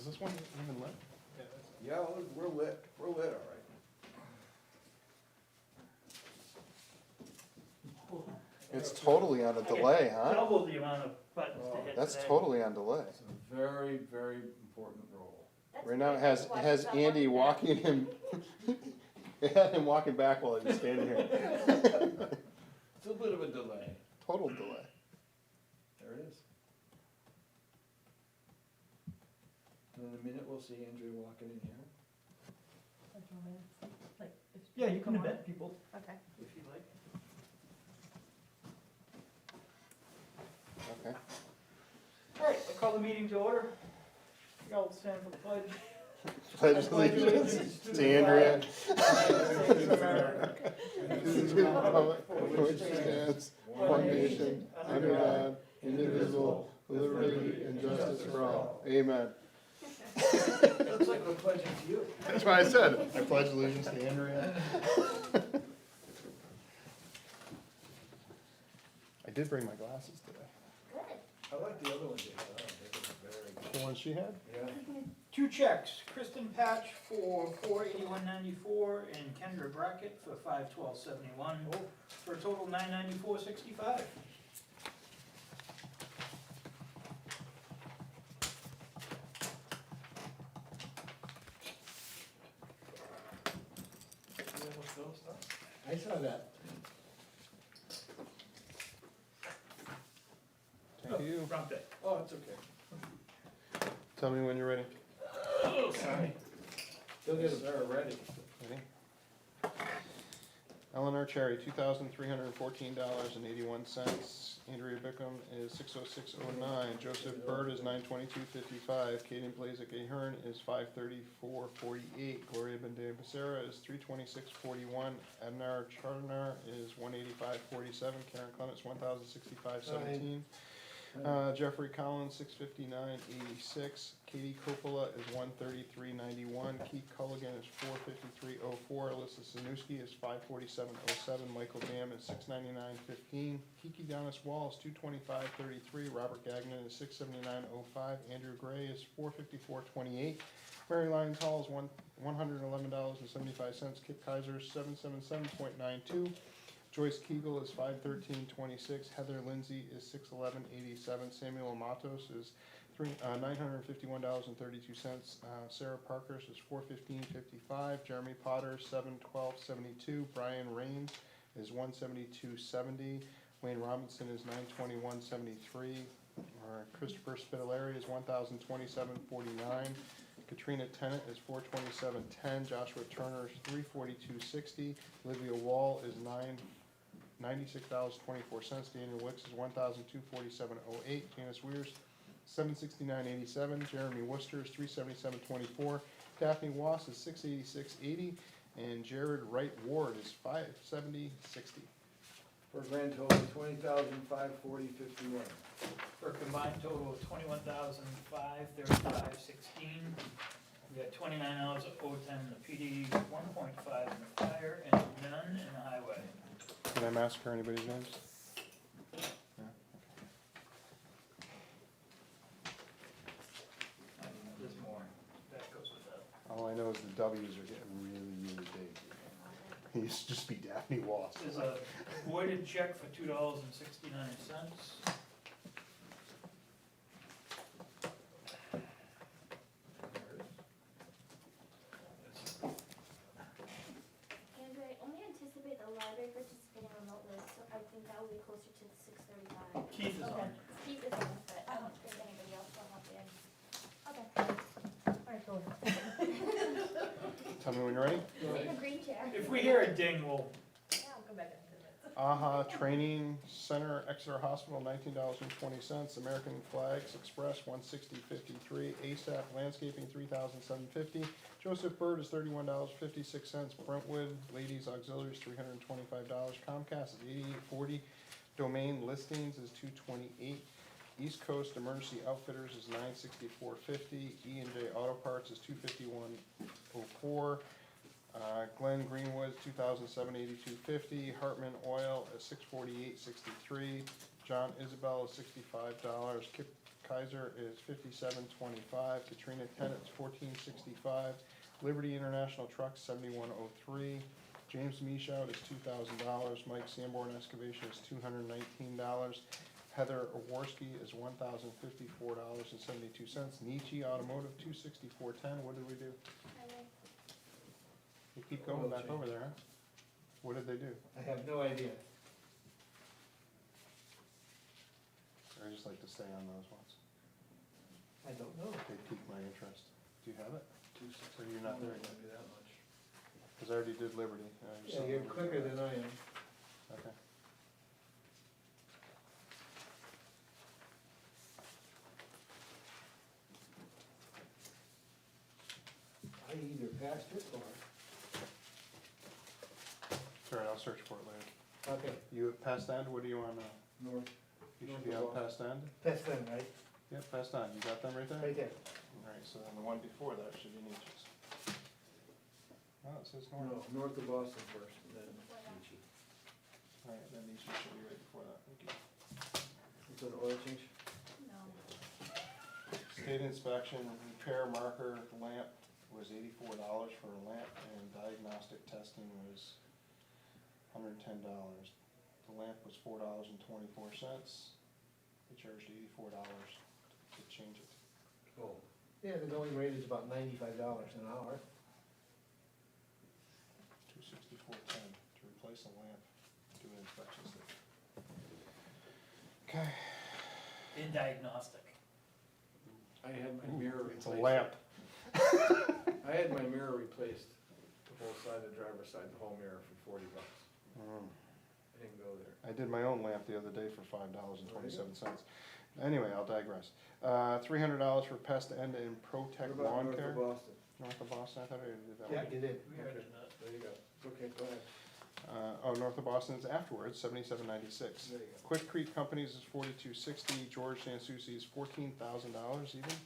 Is this one even lit? Yeah, we're lit, all right. It's totally on a delay, huh? Double the amount of buttons to hit That's today. totally on delay. It's a very, very important role. Right now it has Andy walking him, it had him walking back while he was standing here. It's a bit of a delay. Total delay. There it is. And in a minute, we'll see Andrea walking in here. Yeah, you can embed people Okay. if you like. Okay. All right, I'll call the meeting to order. You all stand for the pledge. Pledge allegiance to Andrea. States of America. And to the republic for which it stands, one nation, under God, indivisible, with liberty and justice for all. Amen. Looks like we're pledging to you. That's what I said. I pledge allegiance to Andrea. I did bring my glasses today. Good. I like the other one you had on, they were very good. The one she had? Yeah. 2 checks, Kristen Patch for $481.94 and Kendra Brackett for $512.71, for a total $994.65. I saw that. Thank you. Wrong day. Oh, it's okay. Tell me when you're ready. Oh, sorry. They'll get us ready. Ready? Eleanor Cherry, $2,314.81. Andrea Bickham is $606.09. Joseph Bird is $922.55. Kaden Blazik Ahern is $534.48. Gloria Becerra is $326.41. Ednar Charnar is $185.47. Karen Clements, $1,065.17. Jeffrey Collins, $659.86. Katie Coppola is $133.91. Keith Culligan is $453.04. Alyssa Sanuski is $547.07. Michael Dam is $699.15. Kiki Donis Wall is $225.33. Robert Gagnon is $679.05. Andrew Gray is $454.28. Mary Lyons Hall is $111.75. Kip Kaiser is $777.92. Joyce Kegel is $513.26. Heather Lindsay is $611.87. Samuel Matos is $951.32. Sarah Parkhurst is $415.55. Jeremy Potter $712.72. Brian Raines is $172.70. Wayne Robinson is $921.73. Christopher Spitaleri is $1,027.49. Katrina Tennant is $427.10. Joshua Turner is $342.60. Olivia Wall is $96.24. Daniel Wicks is $1,247.08. Janice Weirs, $769.87. Jeremy Worcester is $377.24. Daphne Wass is $686.80. And Jared Wright Ward is $570.60. For a grand total of $20,540.51. For a combined total of $21,535.16. We got 29 hours of OTEM in the PD, 1.5 in the fire, and none in the highway. Can I massacre anybody's names? No? There's more. That goes with that. All I know is the W's are getting really, really big. He used to just be Daphne Wass. There's a voided check for $2.69. Andrew, I only anticipate the library participating remotely, so I think that will be closer to the 6:35. Keith is Okay. on. Keith is on, but I don't think anybody else will have in. Okay. All right, go ahead. Tell me when you're ready. The green chair. If we hear a ding, we'll, Yeah, I'll go back in 10 minutes. AHA Training Center, Exeter Hospital, $19.20. American Flags Express, $160.53. ASAP Landscaping, $3,750. Joseph Bird is $31.56. Brentwood Ladies Auxiliaries, $325. Comcast is $88.40. Domain Listings is $228. East Coast Emergency Outfitters is $964.50. E&J Auto Parts is $251.04. Glenn Greenwood, $2,782.50. Hartman Oil is $648.63. John Isabel is $65. Kaiser is $57.25, Katrina Tennett's $14.65, Liberty International Trucks $71.03, James Michaud is $2,000, Mike Sanborn Excavation is $219, Heather Oworski is $1,054.72, Nietzsche Automotive $264.10. What did we do? Highway. You keep going back over there, huh? What did they do? I have no idea. I just like to stay on those ones. I don't know. They pique my interest. Do you have it? 260. Or you're not there Might yet? be that much. Because I already did Liberty. I just Yeah, saw you're Liberty. quicker than I am. Okay. I either passed it or. Sorry, I'll search for it later. Okay, You at past end, what do you want, north, you should North be of on past end? that's them, right? Yep, past end, you got them right there? Right there. Alright, so then the one before that should be Nietzsche's. Oh, it says north. No, north of Boston first, and then Nietzsche. Alright, then Nietzsche should be right before that, thank you. It's an oil change? No. State inspection, repair marker lamp was $84 for a lamp, and diagnostic testing was $110. The lamp was $4.24. They charged $84 to change it. Oh. Yeah, the going rate is about $95 an hour. $264.10 to replace a lamp, do an inspection stick. Okay. In diagnostic. I had my mirror It's a replaced. lamp. I had my mirror replaced, the whole side, the driver's side, the whole mirror for $40. Mm. I didn't go there. I did my own lamp the other day for $5.27. Anyway, I'll digress. $300 for pest end and Protect What about lawn north care. of Boston? North of Boston, I thought I did that Yeah, one. you did. We already Okay, did that. there you go. Okay, go ahead. North of Boston is afterwards, $77.96. There you go. Quick Creek Companies is $42.60. George Sansucci is $14,000 even.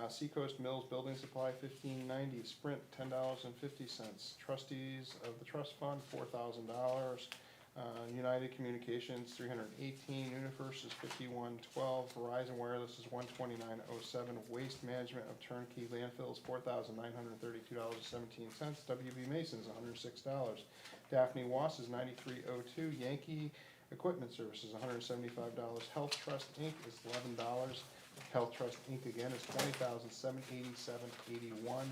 Seacoast Mills Building Supply $15.90. Sprint $10.50. Trustees of the Trust Fund $4,000. United Communications $318. Universe is $51.12. Verizon Wireless is $129.07. Waste Management of Turnkey Landfills $4,932.17. WB Mason's $106. Daphne Wass is $93.02. Yankee Equipment Services $175. Health Trust Inc. is $11. Health Trust Inc. again is $20,787.81.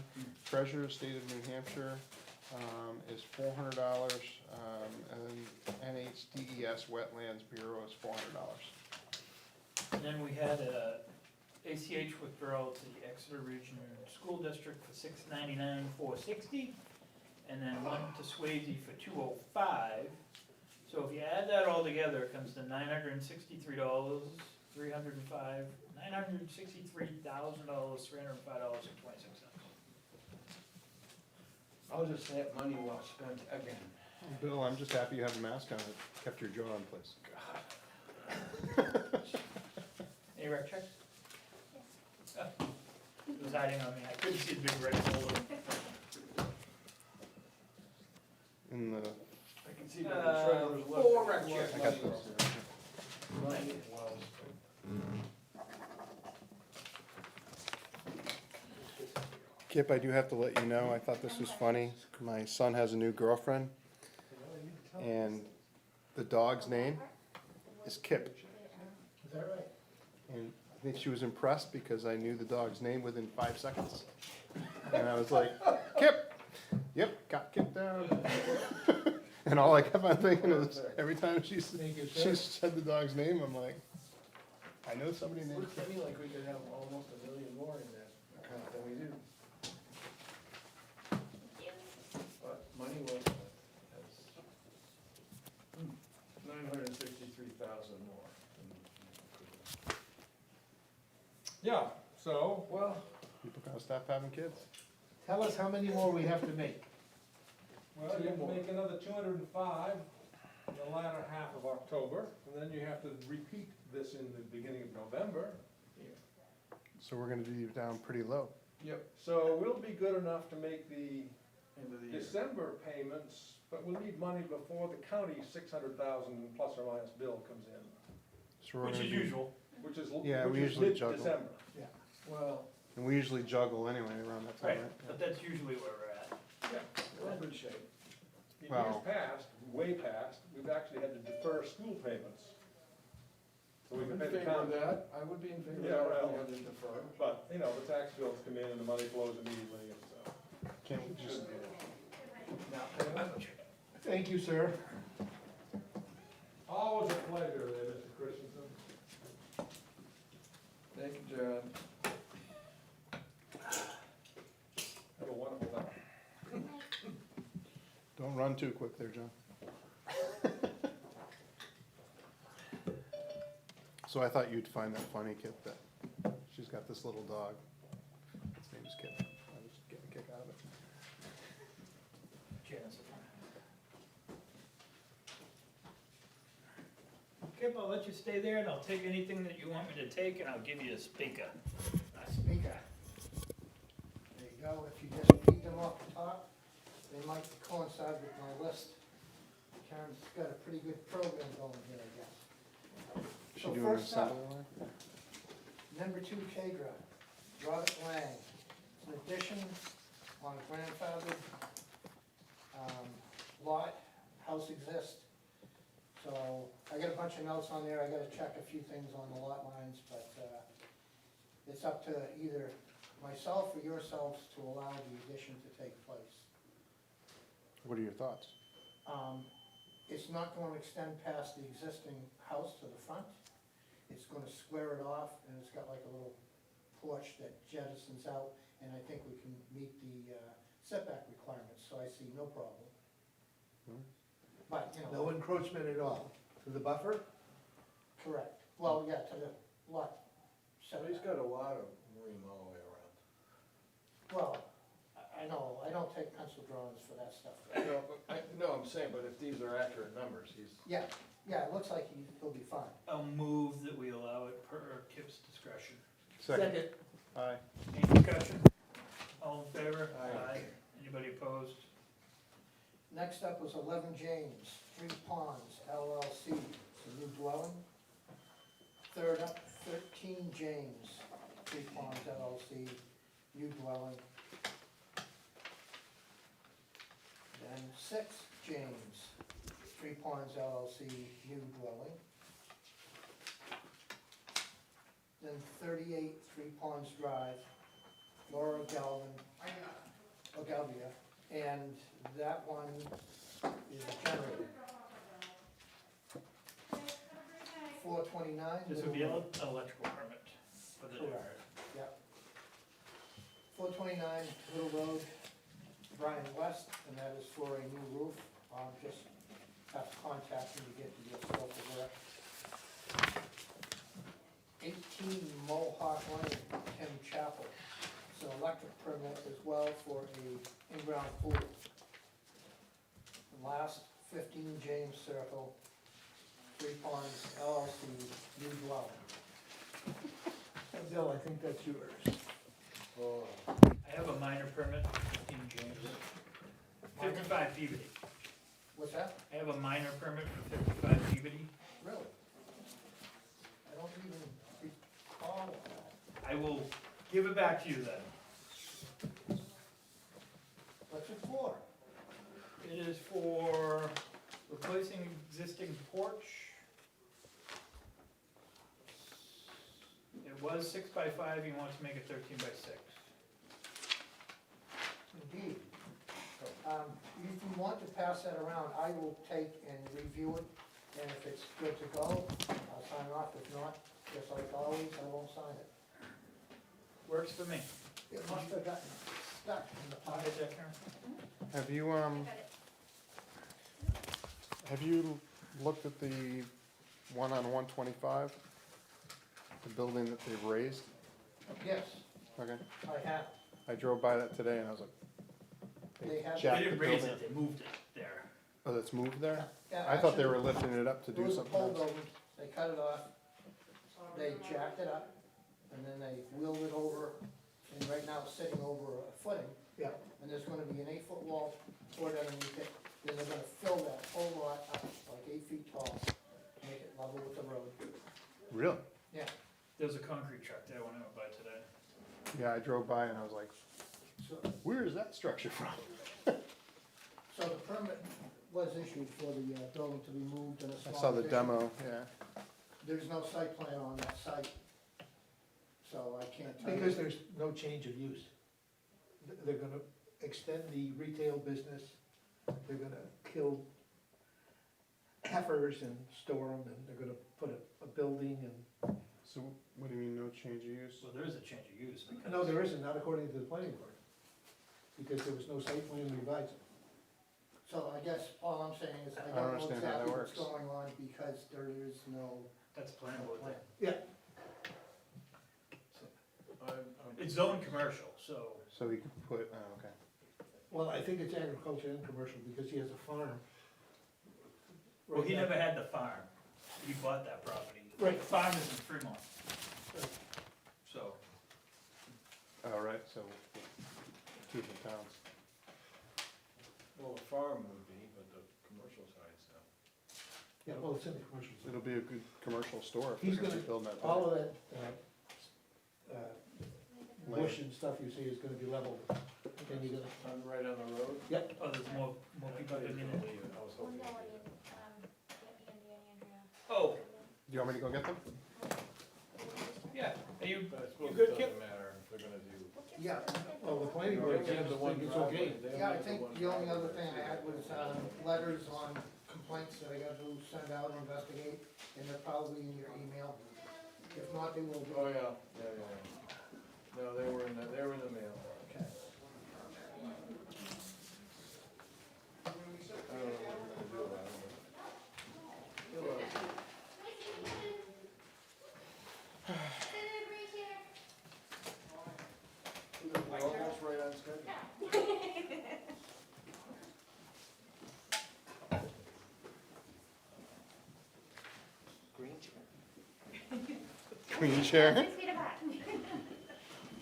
Treasurer State of New Hampshire is $400, and NHDES Wetlands Bureau is $400. And then we had a ACH withdrawal to the Exeter Regional School District for $699,460, and then one to Swayze for $205. So if you add that all together, it comes to $963, $963,305.26. I'll just say it, money well spent again. Bill, I'm just happy you have a mask on. It kept your jaw in place. Any rec checks? Yes. It was hiding on me, I couldn't see the big red folder. In the, I can see by the treasurer's left. 4 rec Money checks. I got well those. spent. Money well spent. Kip, I do have to let you know, I thought this was funny. My son has a new girlfriend, and the dog's name is Kip. Is that right? And I think she was impressed because I knew the dog's name within 5 seconds. And I was like, Kip! Yep, got Kip down. And all I kept on thinking is, every time she said the dog's name, I'm like, I know somebody named Looks Kip. to me like we could have almost $1 million more in that account than we do. But money well spent. That's 963,000 more. Yeah, so, Well, People gotta stop having kids. tell us how many more we have to make. well, you have to make another 205 in the latter half of October, and then you have to repeat this in the beginning of November. So we're gonna be down pretty low. Yep. So we'll be good enough to make the End of the year. December payments, but we'll need money before the county 600,000 plus or minus bill comes in. So we're Which gonna is be- usual. which is Yeah, we usually juggle. mid-December. Well, And we usually juggle anyway around that time, Right, right? but that's usually where we're at. Yeah. we're in good shape. In years Wow. past, way past, we've actually had to defer school payments. So we I'm can in pay the favor of county. that, I would be in favor of Yeah, that, well. we had to defer. But, you know, the tax bills come in and the money flows immediately, and so. Can't we just, Shouldn't be an issue. Now, Thank you, sir. Always a pleasure there, Mr. Christensen. Thank you, John. Have a wonderful night. don't run too quick there, John. So I thought you'd find that funny, Kip, that she's got this little dog. Its name's Kip. I was getting a kick out of it. Janice. Kip, I'll let you stay there and I'll take anything that you want me to take and I'll give you a speaker. A speaker. There you go, if you just read them off the top, they might coincide with my list. Karen's got a pretty good program going here, I guess. Is she So doing an first up, assembly line? number 2 K-Dra, Robert Lang. It's an addition on a grandfathered lot, house exists. So I got a bunch of notes on there, I gotta check a few things on the lot lines, but it's up to either myself or yourselves to allow the addition to take place. What are your thoughts? It's not gonna extend past the existing house to the front. It's gonna square it off, and it's got like a little porch that jettisons out, and I think we can meet the setback requirements, so I see no problem. Hmm. But, you No know, encroachment at all to the buffer? correct. Well, yeah, to the lot So he's setback. got a lot of room all the way around. Well, I know, I don't take pencil drawings for that stuff. No, I'm saying, but if these are accurate numbers, he's. Yeah, it looks like he'll be fine. I'll move that we allow it per Kip's discretion. Second. Aye. Any discussion? All in favor? Aye. Anybody opposed? Next up was 11 James, 3 Ponds LLC, it's a new dwelling. Third up, 13 James, 3 Ponds LLC, new dwelling. Then 6 James, 3 Ponds LLC, new dwelling. Then 38 3 Ponds Drive, Laura Galvia, and that one is a generator. 429. This would be Little an Road. electrical permit for the generator. Yep. 429 Little Road, Brian West, and that is for a new roof. Just have to contact him to get the scope of work. 18 Mohawk Lane, Tim Chapel. It's an electric permit as well for a in-ground pool. And last, 15 James Circle, 3 Ponds LLC, new dwelling. Bill, I think that's yours. Oh, I have a minor permit in James. 55 Peabody. What's that? I have a minor permit for 55 Peabody. Really? I don't even recall that. I will give it back to you then. What's it for? It is for replacing existing porch. It was 6 by 5, he wants to make it 13 by 6. Indeed. If you want to pass that around, I will take and review it, and if it's good to go, I'll sign off. If not, just like always, I won't sign it. Works for me. It must have gotten stuck in the I'll pile. get that, Karen. Have you, I got it. have you looked at the one on 125? The building that they've raised? Yes, Okay. I have. I drove by that today and I was like, They have. jacked They didn't the raise building. it, they moved it there. Oh, that's moved there? Yeah, I thought they actually, were lifting it up to It do was a something pole else. building, they cut it off, they jacked it up, and then they wheeled it over, and right now it's sitting over a footing. Yeah. And there's gonna be an 8-foot wall poured underneath it, then they're gonna fill that whole lot up, like 8 feet tall, to make it level with the road. Really? Yeah, Yeah, I drove by and I was like, So, where is that structure from? so the permit was issued for the building to be moved in a I small saw the addition. demo, yeah. There's no site plan on that site, so I can't tell you. Because there's no change of use. They're gonna extend the retail business, they're gonna kill heifers and store them, and they're gonna put a building and, So what do you mean, no change of use? So there is a change of use because. no, there isn't, not according to the planning board. Because there was no site plan revised. So I guess all I'm saying is I I don't don't know understand how that exactly what's works. going on because there is no That's planning board plan. thing. It's zoned commercial, so. So he could put, oh, okay. Well, I think it's agriculture and commercial, because he has a farm. Well, he Right never had the farm. He bought that property. Right. The farm is in Fremont. So, Oh, right, so two different towns. Well, a farm would be, but the commercial side's not. Yeah, well, it's in the commercial zone. It'll be a good commercial store if He's they're gonna gonna- build that. All building. of that, bush and stuff you see is gonna be leveled. Then you gotta, Right on the road? oh, there's more people I living in it. was Well, hoping. no, I mean, Andy and Andrea. Oh, Do you want me to go get them? yeah. Are you, But I suppose good, it Kip? doesn't matter if they're gonna do. Yeah, well, the planning board They have seems the to one think it's driveway, okay. they yeah, I have the think one the only driveway. other thing I had was, letters on complaints that I got to send out or investigate, and they're probably in your email. If not, they will be. Oh, yeah. No, they were in the mail. Okay. I don't know what we're gonna do about it. But you'll, we're almost right on schedule. Queen chair? 6 feet apart.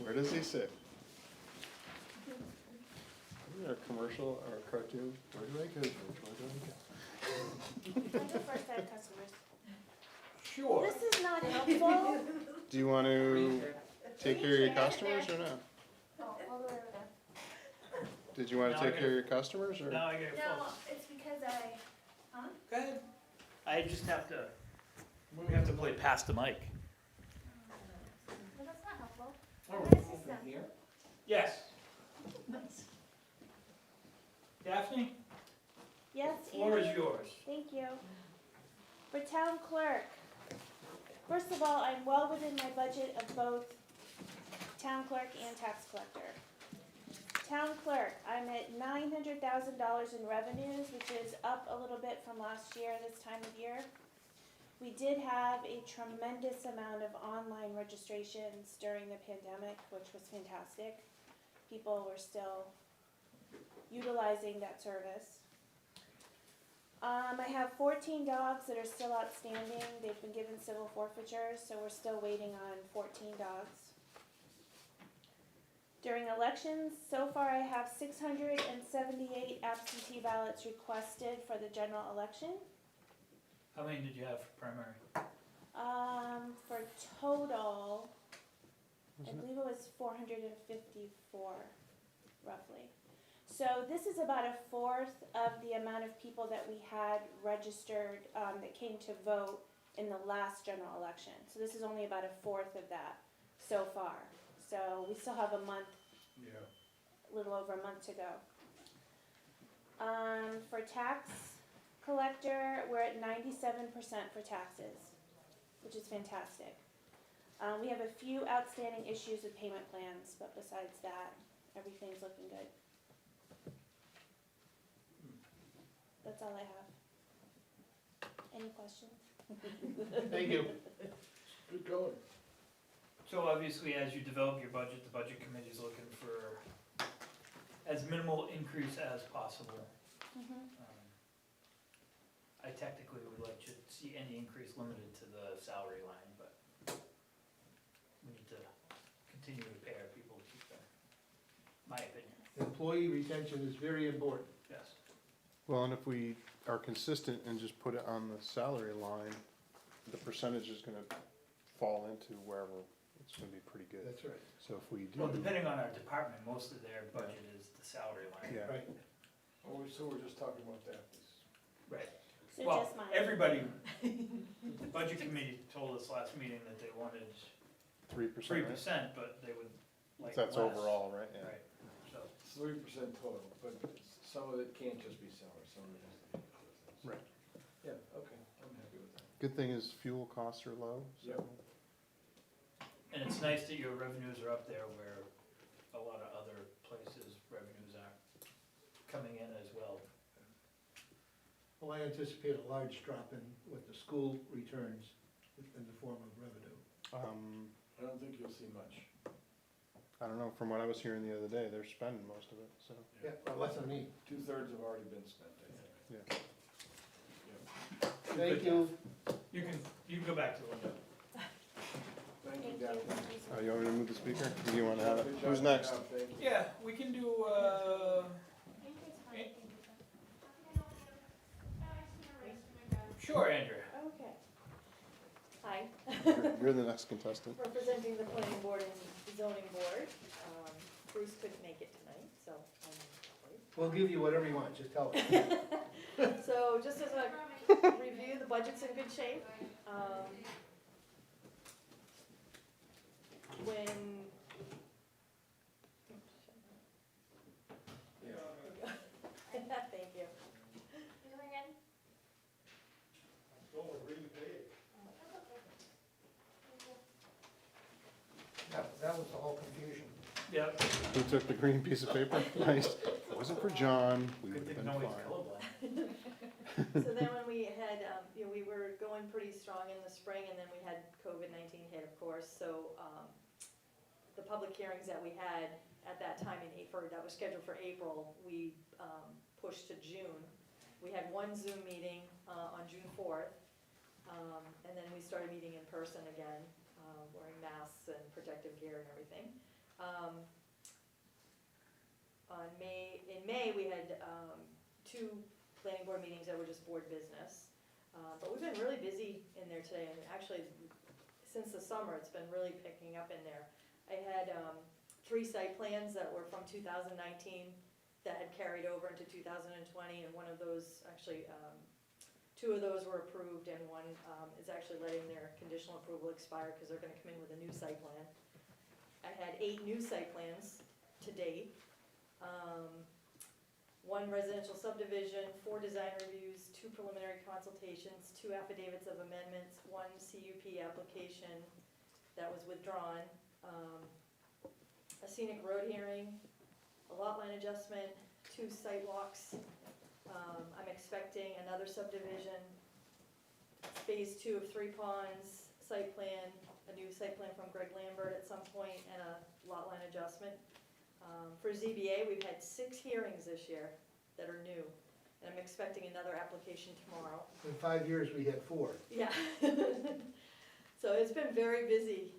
Where does he sit? Is there a commercial or a cartoon? Where do I go, George? Where do I go? I'll go first, I have customers. sure. This is not helpful. Do you want to take care of your customers or not? Oh, all the way over there. Did you want No, to I take got care of your customers or? Now I get No, close. it's because I, Go ahead. I just have to, we have to play past the mic. well, that's not helpful. Oh, What is this then? here? Yes. Daphne, Yes, the floor is Andy? yours. Thank you. For town clerk, first of all, I'm well within my budget of both town clerk and tax collector. Town clerk, I'm at $900,000 in revenues, which is up a little bit from last year this time of year. We did have a tremendous amount of online registrations during the pandemic, which was fantastic. People were still utilizing that service. I have 14 dogs that are still outstanding. They've been given civil forfeitures, so we're still waiting on 14 dogs. During elections, so far I have 678 absentee ballots requested for the general election. How many did you have for primary? For total, I believe it was 454, roughly. So this is about a fourth of the amount of people that we had registered, that came to vote in the last general election. So this is only about a fourth of that so far. So we still have a month, Yeah. a little over a month to go. For tax collector, we're at 97% for taxes, which is fantastic. We have a few outstanding issues with payment plans, but besides that, everything's looking good. That's all I have. Any questions? Thank you. Good going. So obviously, as you develop your budget, the budget committee's looking for as minimal increase as possible. I technically would like to see any increase limited to the salary line, but we need to continue to pay our people to keep their, my opinion, Employee retention is very important. yes. Well, and if we are consistent and just put it on the salary line, the percentage is gonna fall into wherever it's it's gonna be pretty good. That's right. So if we Well, do, depending on our department, most of their budget is the salary line. yeah, Right. Oh, so we're just talking about that. Right. So Well, just mine. everybody, the budget committee told us last meeting that they wanted 3%, 3%, but they would like That's less. overall, right? Yeah. Right, so, 3% total, but some of it can't just be salary, some of it has to be other things. Right. Yeah, okay, I'm happy with that. Good thing is fuel costs are low, so. Yep. and it's nice that your revenues are up there where a lot of other places' revenues are coming in as well. Well, I anticipate a large drop in what the school returns in the form of revenue. I don't think you'll see much. I don't know, from what I was hearing the other day, they're spending most of it, so, Yeah, well, that's what I mean. 2/3 have already been spent, I think. yeah. Thank you. You can go back to Linda. Thank you, Thank Gavin. Oh, you want me to move the speaker? Or do you wanna have it? Good job, Who's good next? job, thank you. Yeah, we can do, sure, Andrea. Okay. Hi, You're the next contestant. representing the planning board and zoning board. Bruce couldn't make it tonight, so We'll give you whatever you want, just tell us. So just as a review, the budget's in good shape. When. Thank you. That was the whole confusion. Yep. Who took the green piece of paper? Nice. If it wasn't for John, we Good would've thing been nobody's fine. colorblind. So then when we had, we were going pretty strong in the spring, and then we had COVID-19 hit, of course, so, the public hearings that we had at that time in April, that was scheduled for April, we, pushed to June. We had one Zoom meeting, on June 4th, and then we started meeting in person again, wearing masks and protective gear and everything. In May, we had, 2 planning board meetings that were just board business. But we've been really busy in there today, and actually, since the summer, it's been really picking up in there. I had 3 site plans that were from 2019 that had carried over into 2020, and one of those, actually, 2 of those were approved, and one is actually letting their conditional approval expire because they're gonna come in with a new site plan. I had 8 new site plans to date. 1 residential subdivision, 4 design reviews, 2 preliminary consultations, 2 affidavits of amendments, 1 CUP application that was withdrawn, a scenic road hearing, a lot line adjustment, 2 site walks. I'm expecting another subdivision, phase 2 of 3 Ponds, site plan, a new site plan from Greg Lambert at some point, and a lot line adjustment. For ZBA, we've had 6 hearings this year that are new, and I'm expecting another application tomorrow. In 5 years, we had 4. Yeah. So it's been very busy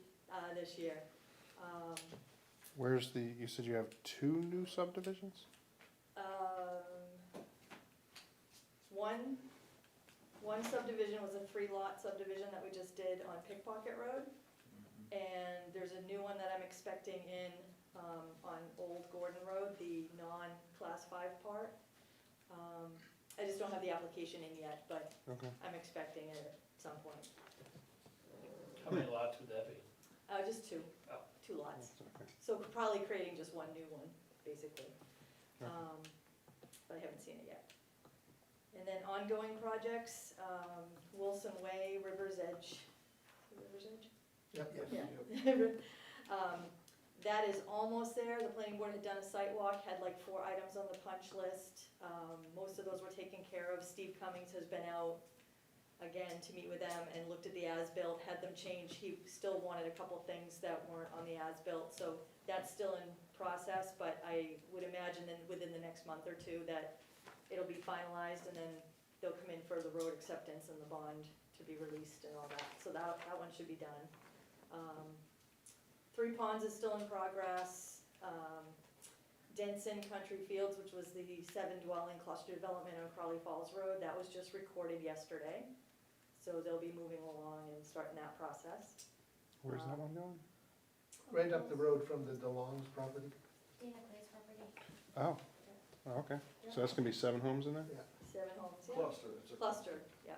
this year. Where's the, you said you have 2 new subdivisions? One subdivision was a 3-lot subdivision that we just did on Pickpocket Road. And there's a new one that I'm expecting in, on Old Gordon Road, the non-class 5 part. I just don't have the application in yet, but Okay. I'm expecting it at some point. How many lots would that be? Just 2, Oh. 2 lots. That's okay. So probably creating just one new one, basically. Okay. But I haven't seen it yet. And then ongoing projects, Wilson Way, River's Edge. River's Edge? Yep. Yeah. That is almost there. The planning board had done a site walk, had like 4 items on the punch list. Most of those were taken care of. Steve Cummings has been out again to meet with them and looked at the as-built, had them changed. He still wanted a couple things that weren't on the as-built, so that's still in process, but I would imagine that within the next month or 2 that it'll be finalized, and then they'll come in for the road acceptance and the bond to be released and all that. So that one should be done. 3 Ponds is still in progress. Denson Country Fields, which was the 7 dwelling cluster development on Crawley Falls Road, that was just recorded yesterday. So they'll be moving along and starting that process. Where's that one going? right up the road from the DeLong's property. Dana Clay's property. Oh, okay. So that's gonna be 7 homes in there? 7 homes, yeah. Cluster, it's a. Cluster, yeah.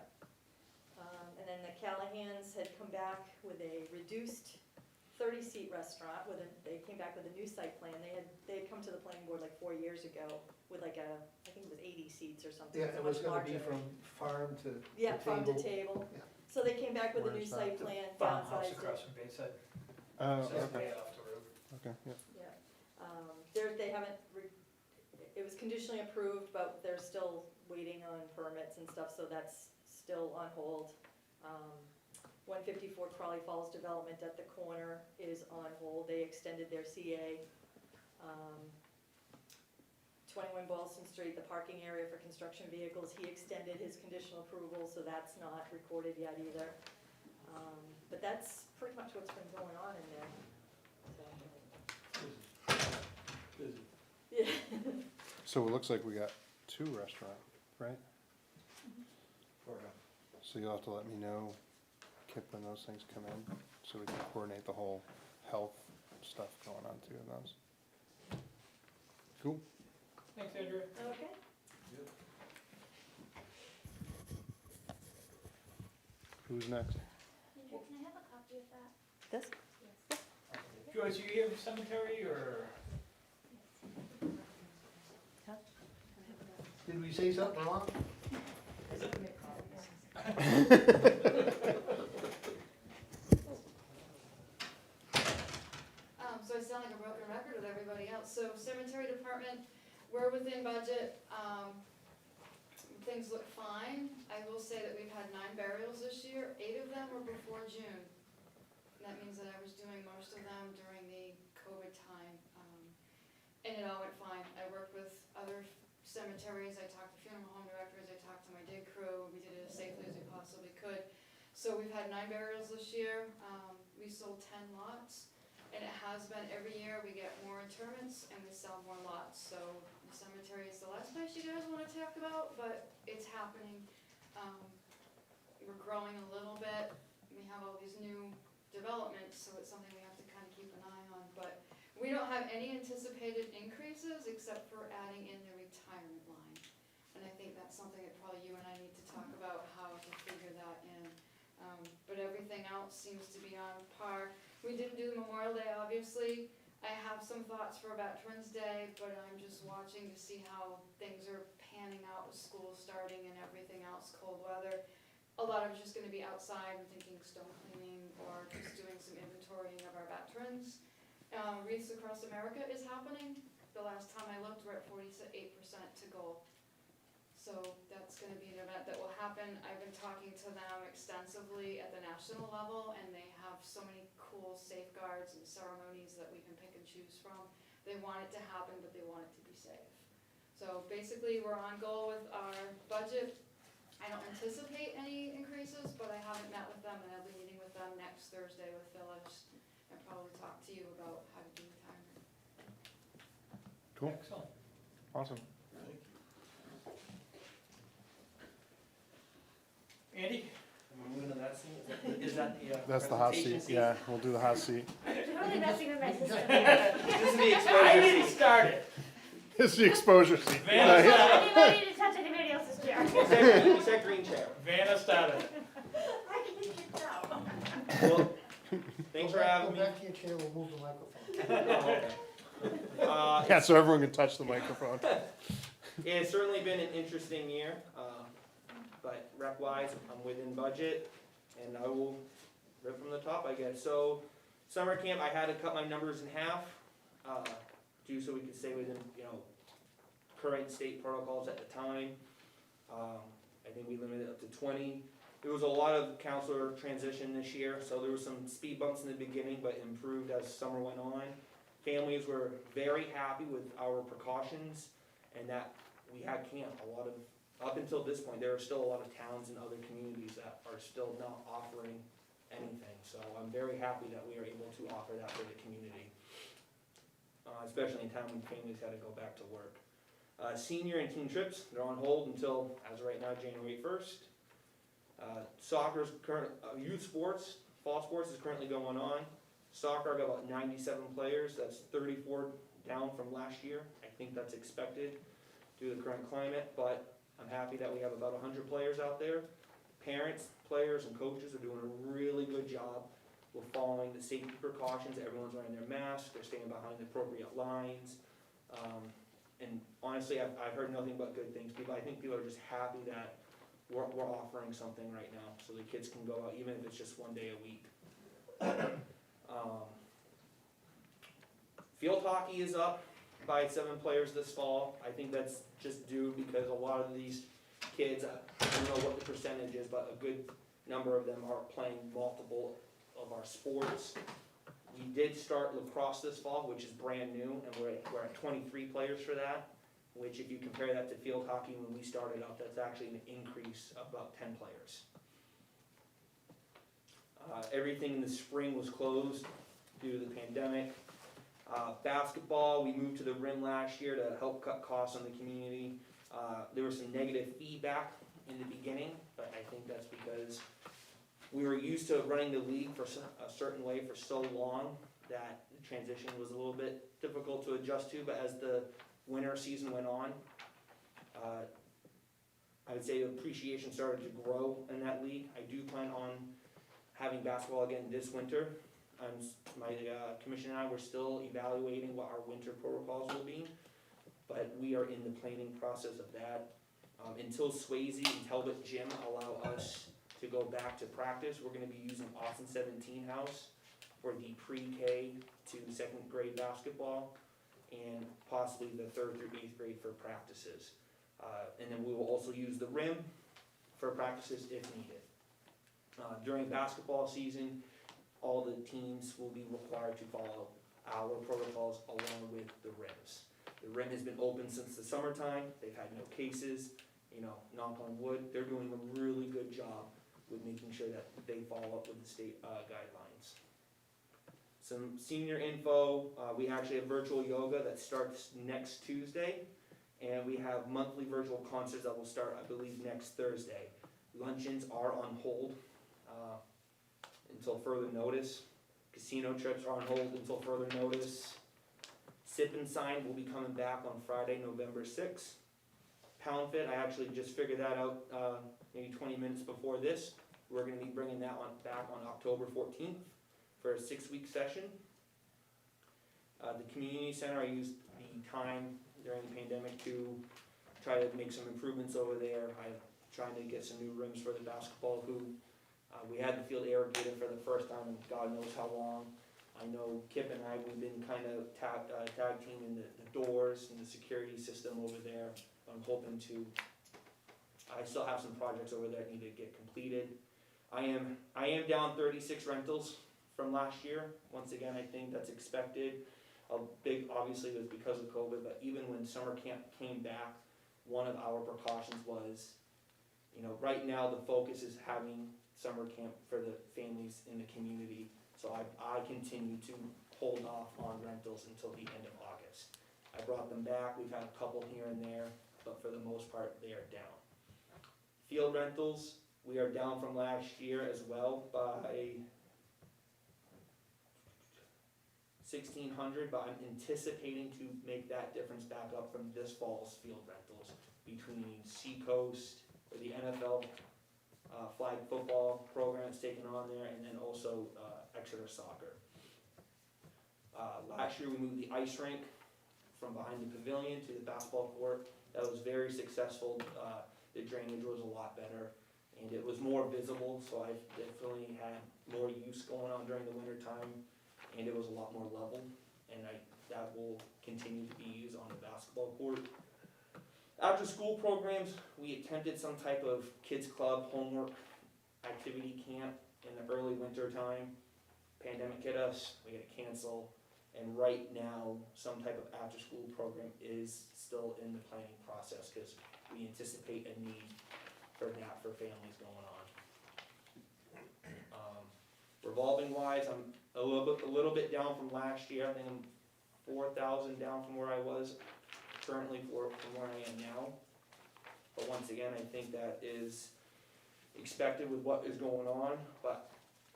And then the Callahans had come back with a reduced 30-seat restaurant they came back with a new site plan. They had come to the planning board like 4 years ago with like I think it was 80 seats or something. Yeah, It it was was much gonna be larger. from farm to Yeah, farm to table. table. Yeah. So they came back with a new Where's site that? plan, Farmhouse downsized across it. from Bayside. Oh, So it's okay, way off the road. okay, yeah. Yeah. They haven't, it was conditionally approved, but they're still waiting on permits and stuff, so that's still on hold. 154 Crawley Falls development at the corner is on hold. They extended their CA. 21 Boylston Street, the parking area for construction vehicles, he extended his conditional approval, so that's not recorded yet either. But that's pretty much what's been going on in there. Busy. Yeah. So it looks like we got 2 restaurants, right? So you'll have to let me know, Kip, when those things come in, so we can coordinate the whole health stuff going on too in those. Cool. Thanks, Andrew. Okay. Who's next? Andrew, can I have a copy of that? This? Yes. Joyce, you here for cemetery or? Did we say something wrong? So I sound like a broken record with everybody else. So cemetery department, we're within budget. Things look fine. I will say that we've had 9 burials this year. 8 of them were before June. And that means that I was doing most of them during the COVID time. And it all went fine. I worked with other cemeteries. I talked to funeral home directors. I talked to my dig crew. We did it as safely as we possibly could. So we've had 9 burials this year. We sold 10 lots. And it has been every year, we get more interments and we sell more lots. So the cemetery is the last place you guys wanna talk about, but it's happening. We're growing a little bit. We have all these new developments, so it's something we have to kind of keep an eye on. But we don't have any anticipated increases except for adding in the retirement line. And I think that's something that probably you and I need to talk about, how to figure that in. But everything else seems to be on par. We didn't do the Memorial Day, obviously. I have some thoughts for Veterans Day, but I'm just watching to see how things are panning out with school starting and everything else, cold weather. A lot of it's just gonna be outside, I'm thinking stone cleaning or just doing some inventorying of our veterans. Wreaths Across America is happening. The last time I looked, we're at 48% to goal. So that's gonna be an event that will happen. I've been talking to them extensively at the national level, and they have so many cool safeguards and ceremonies that we can pick and choose from. They want it to happen, but they want it to be safe. So basically, we're on goal with our budget. I don't anticipate any increases, but I haven't met with them, and I'll be meeting with them next Thursday with Phyllis, and probably talk to you about how to do retirement. Cool, Excellent. awesome. Andy? Moving to that scene, is that the That's the hot presentation seat, scene? yeah, we'll do the hot seat. Totally messing with my system. This is the I exposure didn't scene. start it. It's the exposure seat. Vanna Nice. started it. Anybody to touch anybody else's chair? You said green chair. Vanna started it. I can get down. Well, thanks for having me. Go back to your chair, we'll move the microphone. Oh, okay. Yeah, so everyone can touch the microphone. It's certainly been an interesting year, but rep-wise, I'm within budget, and I will rip from the top, I guess. So, summer camp, I had to cut my numbers in half, so we could stay within, current state protocols at the time. I think we limited it up to 20. There was a lot of counselor transition this year, so there was some speed bumps in the beginning, but improved as summer went on. Families were very happy with our precautions, and that we had camp. Up until this point, there are still a lot of towns and other communities that are still not offering anything. So I'm very happy that we are able to offer that for the community, especially in time when families had to go back to work. Senior and teen trips, they're on hold until, as of right now, January 1st. Soccer's current, youth sports, fall sports is currently going on. Soccer, I got about 97 players, that's 34 down from last year. I think that's expected due to the current climate, but I'm happy that we have about 100 players out there. Parents, players, and coaches are doing a really good job. We're following the safety precautions, everyone's wearing their masks, they're staying behind the appropriate lines. And honestly, I've heard nothing but good things. I think people are just happy that we're offering something right now, so the kids can go out, even if it's just one day a week. Field hockey is up by 7 players this fall. I think that's just due because a lot of these kids, I don't know what the percentage is, but a good number of them are playing multiple of our sports. We did start lacrosse this fall, which is brand new, and we're at 23 players for that, which if you compare that to field hockey when we started out, that's actually an increase of about 10 players. Everything in the spring was closed due to the pandemic. Basketball, we moved to the rim last year to help cut costs on the community. There was some negative feedback in the beginning, but I think that's because we were used to running the league for a certain way for so long that the transition was a little bit difficult to adjust to, but as the winter season went on, I would say appreciation started to grow in that league. I do plan on having basketball again this winter. My commission and I were still evaluating what our winter protocols will be, but we are in the planning process of that. Until Swayze and Talbot Gym allow us to go back to practice, we're gonna be using Austin 17 House for the pre-K to 2nd grade basketball, and possibly the 3rd through 8th grade for practices. And then we will also use the rim for practices if needed. During basketball season, all the teams will be required to follow our protocols along with the rims. The rim has been open since the summertime, they've had no cases, knock on wood, they're doing a really good job with making sure that they follow up with the state guidelines. Some senior info, we actually have virtual yoga that starts next Tuesday, and we have monthly virtual concerts that will start, I believe, next Thursday. Luncheons are on hold until further notice. Casino trips are on hold until further notice. Sip and Sign will be coming back on Friday, November 6th. Pound Fit, I actually just figured that out maybe 20 minutes before this. We're going to be bringing that one back on October 14th for a 6-week session. The community center, I used the time during the pandemic to try to make some improvements over there. I'm trying to get some new rims for the basketball hoop. We had the field irrigated for the first time in God knows how long. I know Kip and I, we've been kind of tag teaming the doors and the security system over there. I'm hoping to, I still have some projects over there that need to get completed. I am down 36 rentals from last year. Once again, I think that's expected. A big, obviously, was because of COVID, but even when summer camp came back, one of our precautions was, right now the focus is having summer camp for the families in the community. So I continue to hold off on rentals until the end of August. I brought them back, we've had a couple here and there, but for the most part, they are down. Field rentals, we are down from last year as well by 1,600, but I'm anticipating to make that difference back up from this fall's field rentals between Seacoast, or the NFL flag football program that's taken on there, and then also Exeter soccer. Last year we moved the ice rink from behind the pavilion to the basketball court. That was very successful. The drainage was a lot better, and it was more visible, so I definitely had more use going on during the winter time, and it was a lot more level, and that will continue to be used on the basketball court. After school programs, we attempted some type of kids club homework activity camp in the early winter time. Pandemic hit us, we had to cancel, and right now, some type of after school program is still in the planning process because we anticipate a need for that for families going on. Revolving wise, I'm a little bit down from last year. I think I'm 4,000 down from where I was currently from where I am now. But once again, I think that is expected with what is going on, but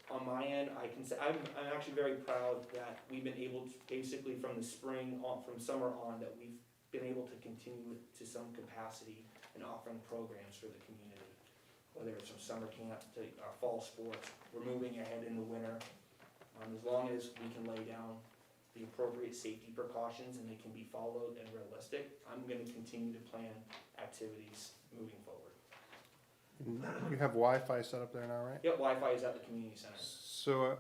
on my end, I can say, I'm actually very proud that we've been able to, basically from the spring on, from summer on, that we've been able to continue to some capacity in offering programs for the community. Whether it's from summer camp to our fall sports, we're moving ahead in the winter. As long as we can lay down the appropriate safety precautions and they can be followed and realistic, I'm gonna continue to plan activities moving forward. You have Wi-Fi set up there now, right? Yep, Wi-Fi is at the community center. So,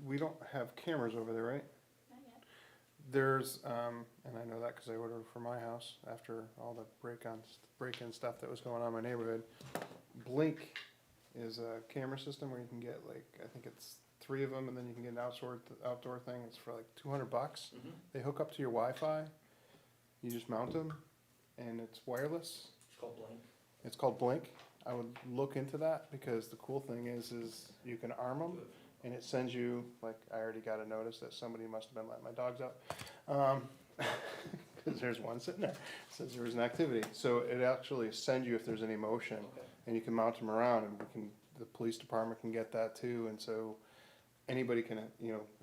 we don't have cameras over there, right? Not yet. There's, and I know that because I ordered for my house after all the break-in stuff that was going on in my neighborhood. Blink is a camera system where you can get like, I think it's 3 of them, and then you can get an outdoor thing. It's for like $200. Mm-hmm. They hook up to your Wi-Fi. You just mount them, and it's wireless. It's called Blink. It's called Blink. I would look into that because the cool thing is you can arm them, and it sends you, like, I already got a notice that somebody must have been letting my dogs out. Because there's one sitting there. It says there was an activity. So it actually sends you if there's any motion, Okay. and you can mount them around, and the police department can get that too, and so anybody can,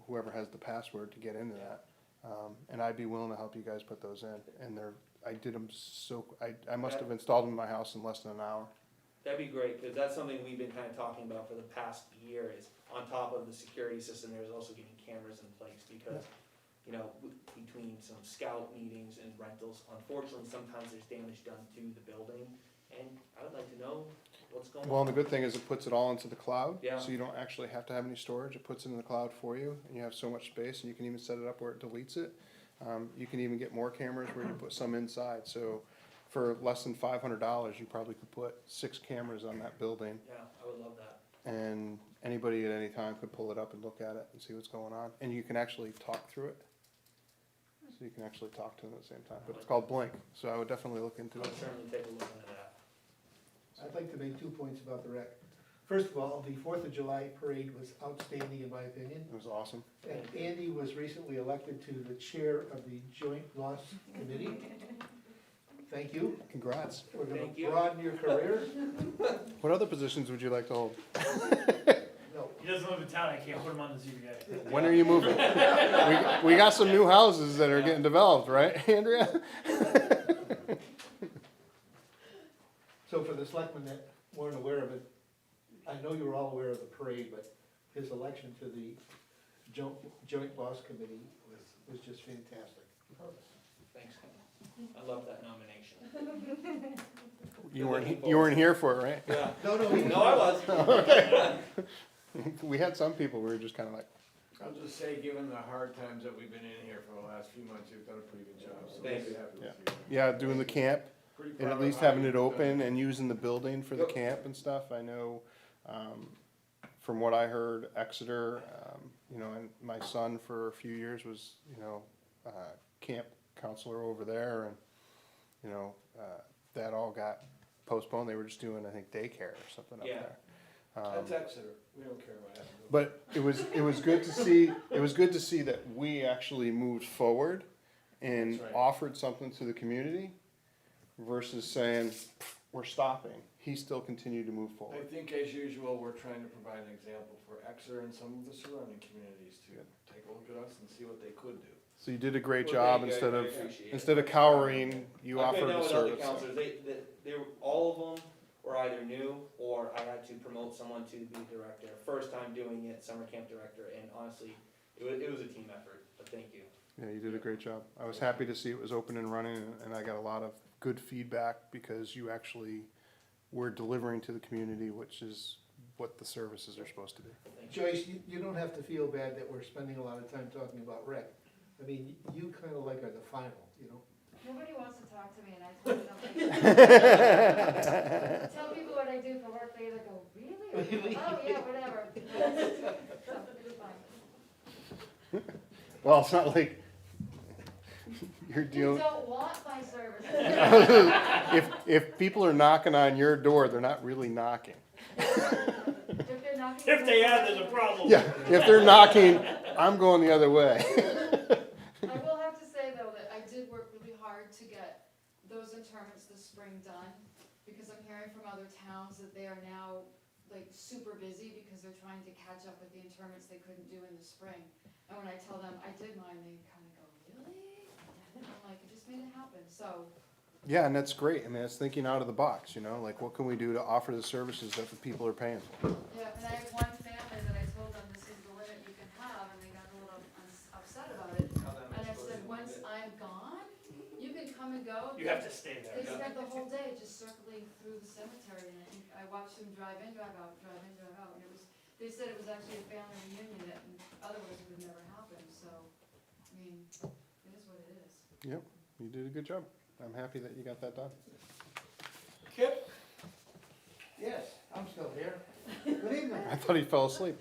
whoever has the password to get into that. And I'd be willing to help you guys put those in. And I did them I must have installed them in my house in less than an hour. That'd be great, because that's something we've been kind of talking about for the past year, is on top of the security system, there's also getting cameras in place, because, between some scout meetings and rentals, unfortunately, sometimes there's damage done to the building, and I would like to know what's going on. Well, and the good thing is it puts it all into the cloud. Yeah. So you don't actually have to have any storage. It puts it in the cloud for you, and you have so much space, and you can even set it up where it deletes it. You can even get more cameras where you put some inside. So for less than $500, you probably could put 6 cameras on that building, Yeah, I would love that. and anybody at any time could pull it up and look at it and see what's going on. And you can actually talk through it. So you can actually talk to them at the same time. But it's called Blink, so I would definitely look into I'll it. certainly take a look into that. I'd like to make 2 points about the rec. First of all, the 4th of July parade was outstanding in my opinion. It was awesome. And Andy was recently elected to the chair of the Joint Loss Committee. Thank you. Congrats. We're gonna Thank you. broaden your career. What other positions would you like to hold? No, He doesn't live in town, I can't put him on the ZBA. When are you moving? We got some new houses that are getting developed, right, Andrea? so for the selectmen that weren't aware of it, I know you were all aware of the parade, but his election to the Joint Loss Committee was just fantastic. Thanks, Kevin. I love that nomination. You weren't here for it, right? Yeah. No, No, I was. We had some people, we were just kinda like, I'll just say, given the hard times that we've been in here for the last few months, you've done a pretty good job, so we'll Thank be you. happy with you. yeah, doing the camp, Pretty and proud at of least how having you've it done open and using the building for the Yep. camp and stuff. I know, from what I heard, Exeter, and my son for a few years was, camp counselor over there, and, that all got postponed. They were just doing, I think, daycare or something up Yeah. there. That's Exeter, we don't care what happens. But it was good to see, that we actually moved forward and That's right. offered something to the community versus saying, we're stopping. He still continued to move I forward. think as usual, we're trying to provide an example for Exeter and some of the surrounding communities to take a look at us and see what they could do. So you did a great Well, job. thank you. Instead I of appreciate it. cowering, you I've been offered down the with other service. counselors. They were, all of them were either new or I had to promote someone to be director. First time doing it, summer camp director, and honestly, it was a team effort, but thank you. Yeah, you did a great job. I was happy to see it was open and running, and I got a lot of good feedback because you actually were delivering to the community, which is what the services are supposed to do. Thank you. Joyce, you don't have to feel bad that we're spending a lot of time talking about rec. I mean, you kinda like are the final, Nobody wants to talk to me, and I told them, tell people what I do for work, they either go, really? Really? Oh, yeah, whatever. So, it's fine. Well, it's not like you're You dealing. don't want my services. If people are knocking on your door, they're not really knocking. If they're knocking. If they are, there's a problem. Yeah, if they're knocking, I'm going the other way. I will have to say, though, that I did work really hard to get those interments this spring done, because I'm hearing from other towns that they are now like super busy because they're trying to catch up with the interments they couldn't do in the spring. And when I tell them I did mine, they kinda go, really? I'm like, I just made it happen, so, Yeah, and that's great. I mean, it's thinking out of the box, you know, like what can we do to offer the services that the people are paying for? yeah, and I have one family that I told them this is the limit you can have, and they got a little upset about it. How that And I makes said, sense. once I'm gone, you can come and go. You have to stay there. They spent the whole day just circling through the cemetery, and I watched them drive in, drive out, drive in, drive out, and it was, they said it was actually a family reunion that otherwise would have never happened, so, I mean, it is what it is. Yep, you did a good job. I'm happy that you got that done. Kip? Yes, I'm still here. Good evening. I thought he fell asleep.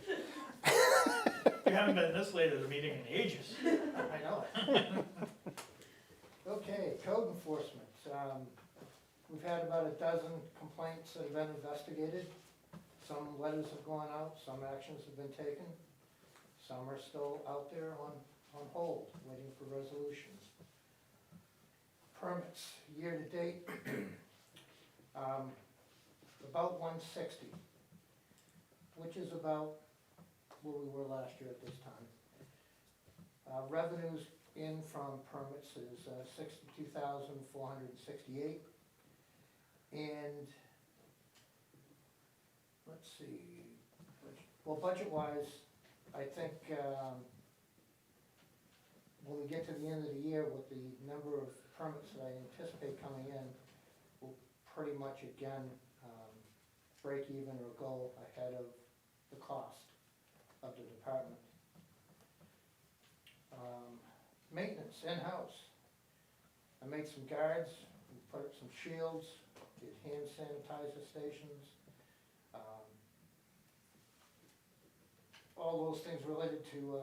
You haven't been this late at a meeting in ages. I know it. Okay, code enforcement. We've had about a dozen complaints that have been investigated. Some letters have gone out, some actions have been taken. Some are still out there on hold, waiting for resolutions. Permits, year to date, about 160, which is about where we were last year at this time. Revenues in from permits is 62,468. And let's see, well, budget-wise, I think when we get to the end of the year with the number of permits that I anticipate coming in, we'll pretty much again break even or go ahead of the cost of the department. Maintenance in-house. I made some guards, we put up some shields, did hand sanitizer stations. All those things related to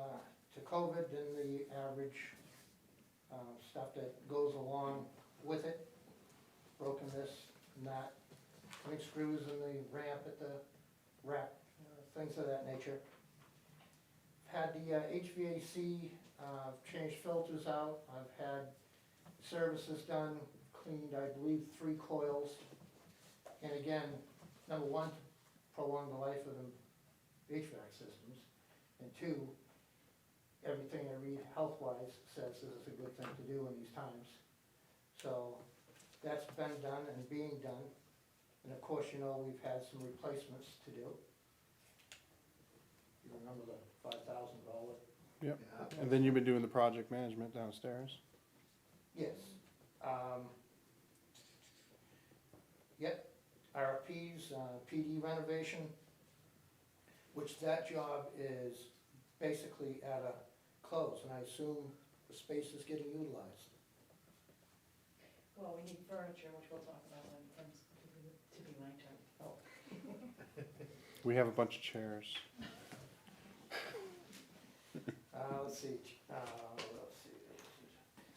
COVID and the average stuff that goes along with it. Broken this and that, putting screws in the ramp at the rack, things of that nature. Had the HVAC, changed filters out, I've had services done, cleaned, I believe, 3 coils. And again, number one, prolong the life of the HVAC systems, and 2, everything I read health-wise says this is a good thing to do in these times. So that's been done and being done. And of course, you know, we've had some replacements to do. You remember the $5,000? Yep. And then you've been doing the project management downstairs. Yes. Yep, RFPs, PD renovation, which that job is basically at a close, and I assume the space is getting utilized. Well, we need furniture, which we'll talk about when it comes to be my turn. We have a bunch of chairs. Let's see.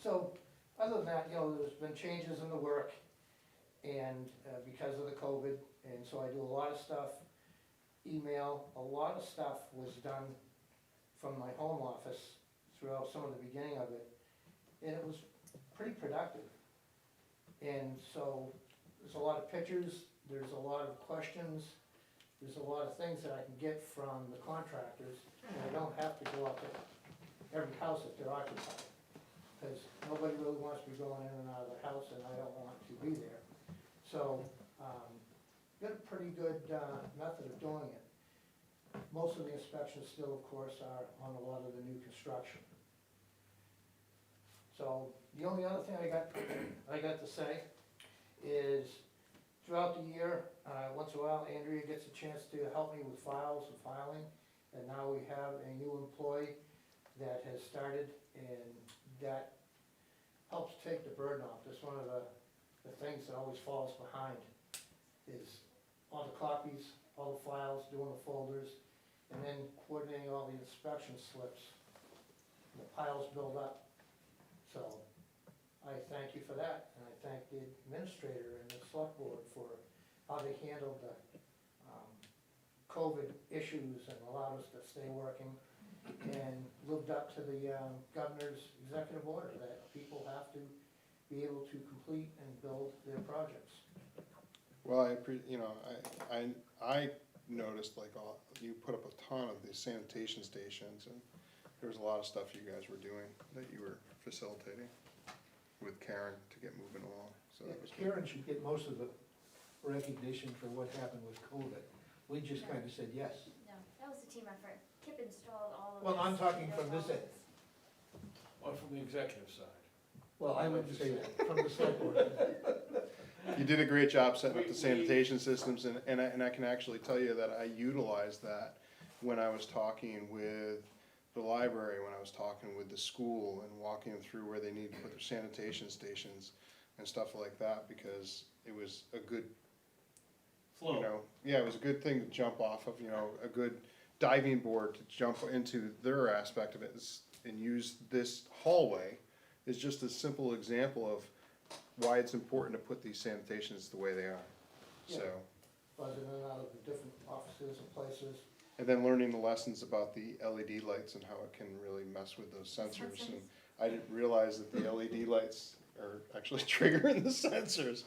So, other than that, you know, there's been changes in the work, and because of the COVID, and so I do a lot of stuff, email, a lot of stuff was done from my home office throughout some of the beginning of it, and it was pretty productive. And so, there's a lot of pictures, there's a lot of questions, there's a lot of things that I can get from the contractors, and I don't have to go out to every house if they're occupied, because nobody really wants to be going in and out of the house, and I don't want to be there. So, got a pretty good method of doing it. Most of the inspections still, of course, are on a lot of the new construction. So, the only other thing I got to say is, throughout the year, once in a while, Andrea gets a chance to help me with files and filing, and now we have a new employee that has started, and that helps take the burden off. That's one of the things that always falls behind, is all the copies, all the files, doing the folders, and then coordinating all the inspection slips. The piles build up. So, I thank you for that, and I thank the administrator and the select board for how they handled the COVID issues and allowed us to stay working, and lived up to the governor's executive order that people have to be able to complete and build their projects. Well, I noticed like you put up a ton of these sanitation stations, and there was a lot of stuff you guys were doing that you were facilitating with Karen to get moving along, so that was good. Karen should get most of the recognition for what happened with COVID. We just kind of said yes. No, that was a team effort. Kip installed all of Well, this. I'm talking There from was this all end. Or from the executive side. Well, I wouldn't say that, from the select board. You did a great job setting up the sanitation systems, and I can actually tell you that I utilized that when I was talking with the library, when I was talking with the school, and walking them through where they need to put their sanitation stations and stuff like that, because it was a good, you know, yeah, it was a good thing to jump off of, you know, a good diving board to jump into their aspect of it, and use this hallway is just a simple example of why it's important to put these sanitations the way they are, so. Buzzing in and out of the different offices and places. And then learning the lessons about the LED lights and how it can really mess with those sensors. And I didn't realize that the LED lights are actually triggering the sensors,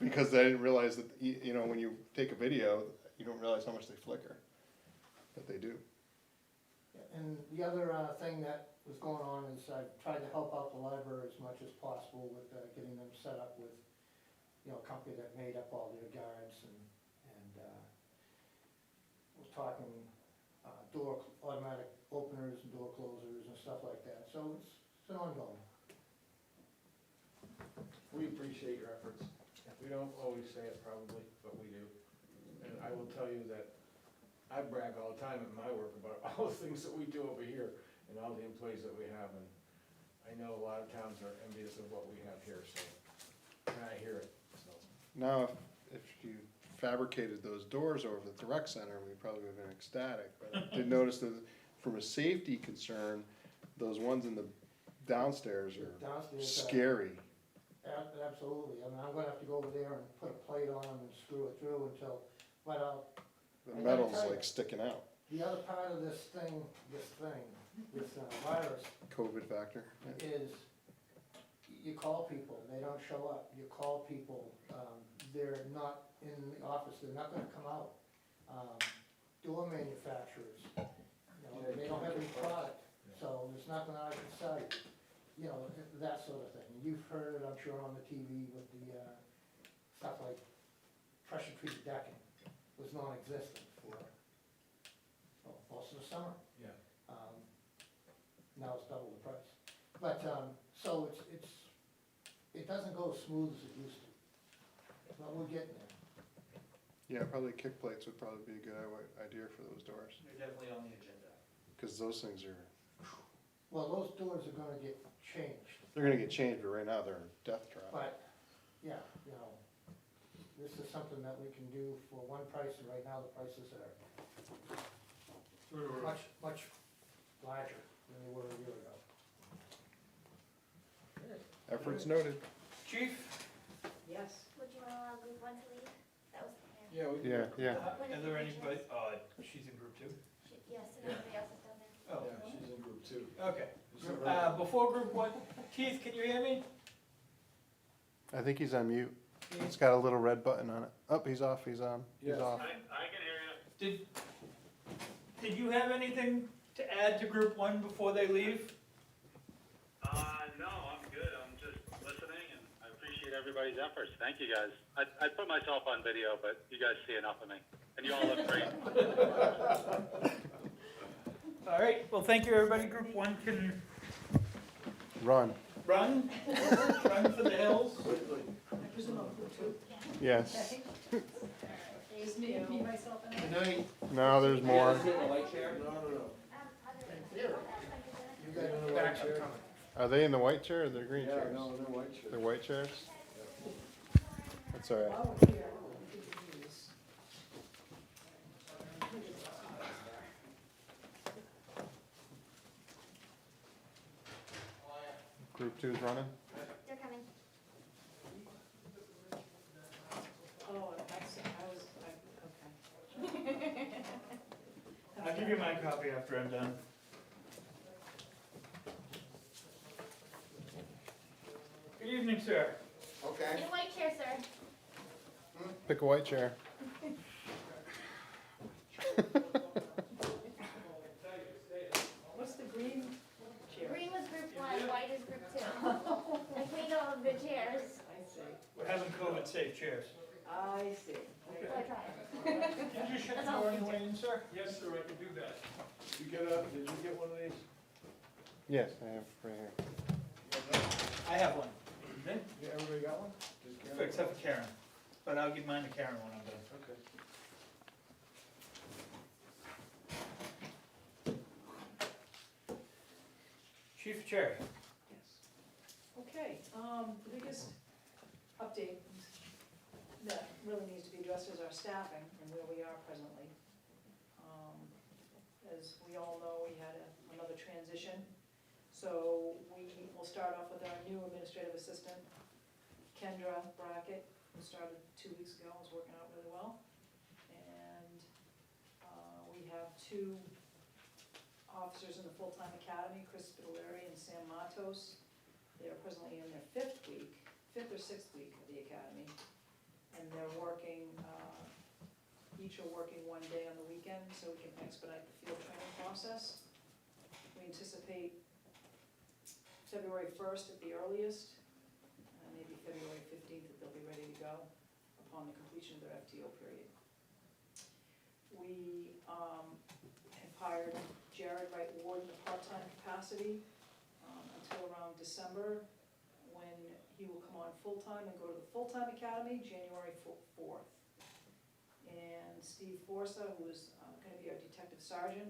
because I didn't realize that, you know, when you take a video, you don't realize how much they flicker, but they do. And the other thing that was going on is I've tried to help out the library as much as possible with getting them set up with, you know, a company that made up all their guards, and we're talking automatic openers and door closers and stuff like that, so it's an ongoing. We appreciate your efforts. We don't always say it probably, but we do. And I will tell you that I brag all the time at my work about all the things that we do over here and all the employees that we have, and I know a lot of towns are envious of what we have here, so, and I hear it, so. Now, if you fabricated those doors over at the rec center, we probably would have been ecstatic. But I did notice that from a safety concern, those ones in the downstairs are Downstairs, scary. Absolutely, I mean, I'm gonna have to go over there and put a plate on them and screw it through until, but The I gotta metal's tell you. like sticking out, the other part of this virus COVID factor. is you call people, they don't show up. You call people, they're not in the office, they're not gonna come out. Door manufacturers, you know, they don't have any product, so there's nothing I can sell you. You know, that sort of thing. You've heard it, I'm sure, on the TV with the stuff like pressure treated decking was non-existent for, most of the summer. Yeah. Now it's double the price. But, so it doesn't go as smooth as it used to. But we're getting there. Yeah, probably kick plates would probably be a good idea for those doors, They're definitely on the agenda. because those things are, Well, those doors are gonna get changed. they're gonna get changed, but right now they're a death trap. But, yeah, you know, this is something that we can do for one price, and right now the prices are much larger than they were a year ago. Efforts noted. Chief? Yes. Would you allow group one to leave? That was the plan. Yeah, we. Yeah. Are there anybody, she's in group two? Yes, and everybody else is down there. Oh, Yeah, she's in group 2. okay. Is that right? Before group one, Keith, can you hear me? I think he's on mute. It's got a little red button on it. Oh, he's off, he's on, he's Yes. off. Did you have anything to add to group one before they leave? No, I'm good. I'm just listening, and I appreciate everybody's efforts. Thank you, guys. I put myself on video, but you guys see enough of me, and you all look great. All right, well, thank you, everybody. Group one can Run. run, run for the hills. Yes. Is me, myself, and I. Good night. No, there's more. No, no. You got backup coming. Are they in the white chair or the green Yeah, chairs? no, they're white shirts. They're white chairs? That's all right. Group two's running? They're coming. Oh, okay. I'll give you my copy after I'm done. Good evening, sir. In white chair, sir. Pick a white chair. What's the green chair? Green was group one, white is group two. I cleaned all of the chairs. I see, We're having COVID-safe chairs. I see. So I tried. Did you shut the door anyway in, sir? Yes, sir, I can do that. Did you get one of these? Yes, I have right here. I have one, Yeah, everybody got one? Just Karen? except for Karen, but I'll give mine to Karen when I'm done. Okay. Chief Cherry. Yes. Okay, the biggest update that really needs to be addressed is our staffing and where we are presently. As we all know, we had another transition, so we will start off with our new administrative assistant, Kendra Brackett, who started 2 weeks ago, is working out really well. And we have 2 officers in the full-time academy, Chris Spitaleri and Sam Matos. They are presently in their 5th or 6th week of the academy. And they're working, each are working 1 day on the weekend, so we can expedite the field training process. We anticipate February 1st at the earliest, maybe February 15th that they'll be ready to go upon the completion of their FTO period. We have hired Jared Wright Ward in a part-time capacity until around December, when he will come on full-time and go to the full-time academy, January 4th. And Steve Forza, who is gonna be our detective sergeant,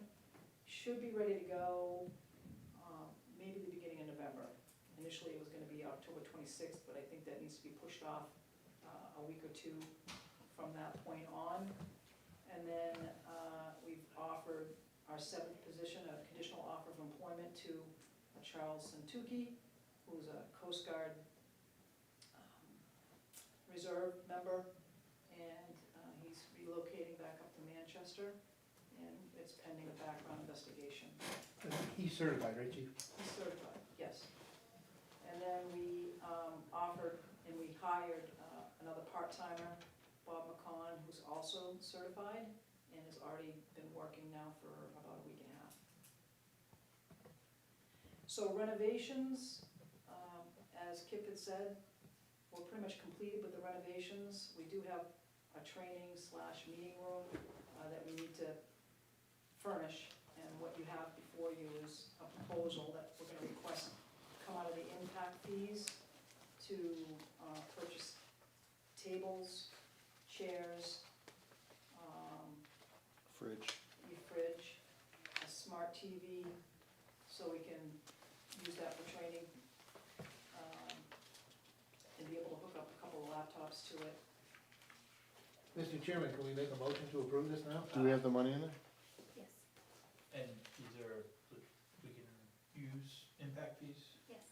should be ready to go maybe the beginning of November. Initially, it was gonna be October 26th, but I think that needs to be pushed off a week or 2 from that point on. And then we've offered our 7th position, a conditional offer of employment to Charles Santucci, who's a Coast Guard reserve member, and he's relocating back up to Manchester, and it's pending a background investigation. He's certified, right, Chief? He's certified, yes. And then we offered and we hired another part-timer, Bob McCon, who's also certified and has already been working now for about a week and a half. So renovations, as Kip had said, we're pretty much completed with the renovations. We do have a training/meeting room that we need to furnish. And what you have before you is a proposal that we're gonna request come out of the impact fees to purchase tables, chairs, Fridge. fridge, a smart TV, so we can use that for training, and be able to hook up a couple of laptops to it. Mr. Chairman, can we make a motion to approve this now? Do we have the money in there? Yes, And is there, we can use impact fees? yes.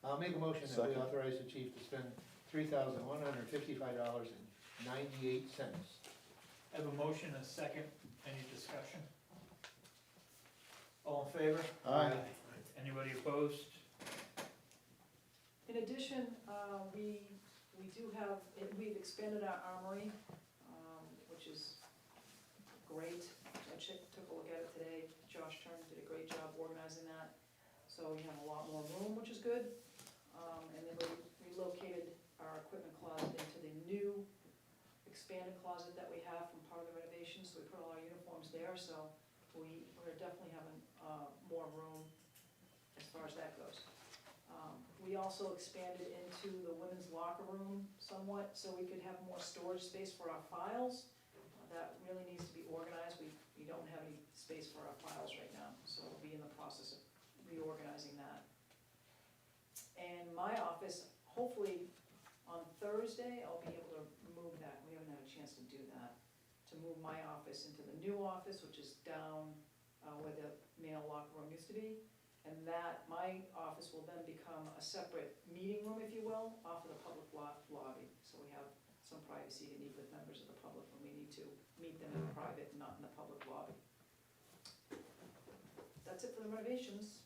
I'll make a motion that we Second. authorize the chief to spend $3,155.98. I have a motion, a second, any discussion? All in favor? Aye. Anybody opposed? In addition, we do have, we've expanded our armory, which is great. I took a look at it today. Josh Turner did a great job organizing that. So we have a lot more room, which is good. And then we relocated our equipment closet into the new expanded closet that we have from part of the renovation. So we put all our uniforms there, so we're definitely having more room as far as that goes. We also expanded into the women's locker room somewhat, so we could have more storage space for our files. That really needs to be organized. We don't have any space for our files right now, so we'll be in the process of reorganizing that. And my office, hopefully on Thursday, I'll be able to move that. We haven't had a chance to do that. To move my office into the new office, which is down where the male locker room used to be. And that, my office will then become a separate meeting room, if you will, off of the public lobby. So we have some privacy to meet with members of the public when we need to meet them in private, not in the public lobby. That's it for the renovations.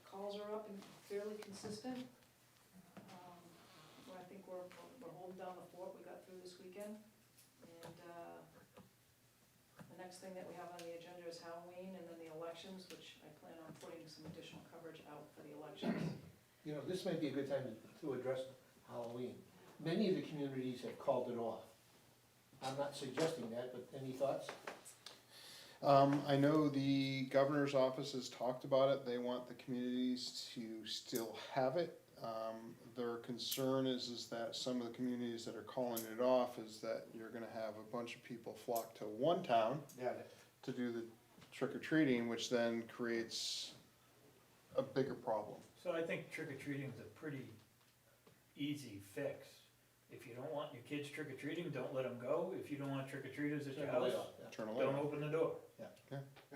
Calls are up and fairly consistent. think we're holding down the fort, we got through this weekend. And, the next thing that we have on the agenda is Halloween and then the elections, which I plan on putting some additional coverage out for the elections. You know, this might be a good time to address Halloween. Many of the communities have called it off. I'm not suggesting that, but any thoughts? I know the governor's office has talked about it, they want the communities to still have it. Their concern is that some of the communities that are calling it off is that you're gonna have a bunch of people flock to one town Yeah. to do the trick or treating, which then creates a bigger problem. So I think trick or treating's a pretty easy fix. If you don't want your kids trick or treating, don't let them go. If you don't want trick or treaters at your house, Turn a light don't on. open the door.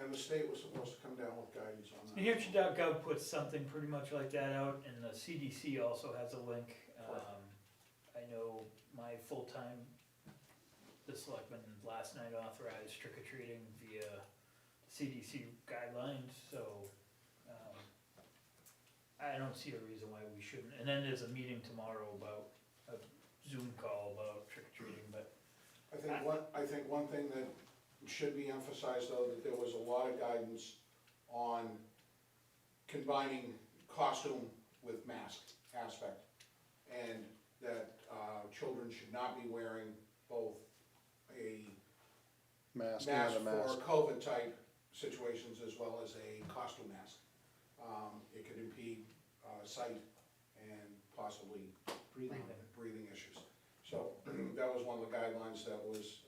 And the state was supposed to come down with guidance on New Hampshire.gov puts something pretty much like that out, and the CDC also has a link. I know my full-time, the selectman last night authorized trick or treating via CDC guidelines, so, I don't see a reason why we shouldn't. And then there's a meeting tomorrow about, a Zoom call about trick or treating, but I think one thing that should be emphasized, though, that there was a lot of guidance on combining costume with mask aspect, and that children should not be wearing both a Mask mask and a mask. for COVID type situations as well as a costume mask. It could impede sight and possibly breathing issues. So that was one of the guidelines that was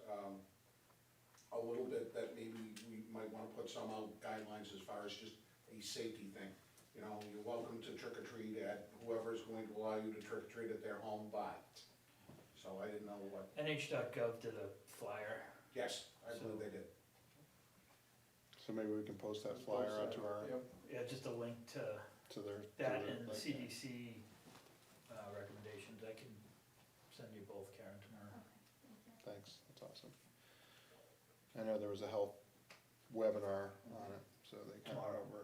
a little bit, that maybe we might wanna put some out guidelines as far as just a safety thing. You know, you're welcome to trick or treat at whoever's going to allow you to trick or treat at their home, but. So I didn't know what, NH.gov did a flyer. yes, I believe they did. So maybe we can post that flyer onto our, Yep. Yeah, just a link to their. that their, and the like, CDC recommendations. I can send you both, Karen, tomorrow. Thanks, that's awesome. I know there was a health webinar on it, so they kind of Tomorrow. over.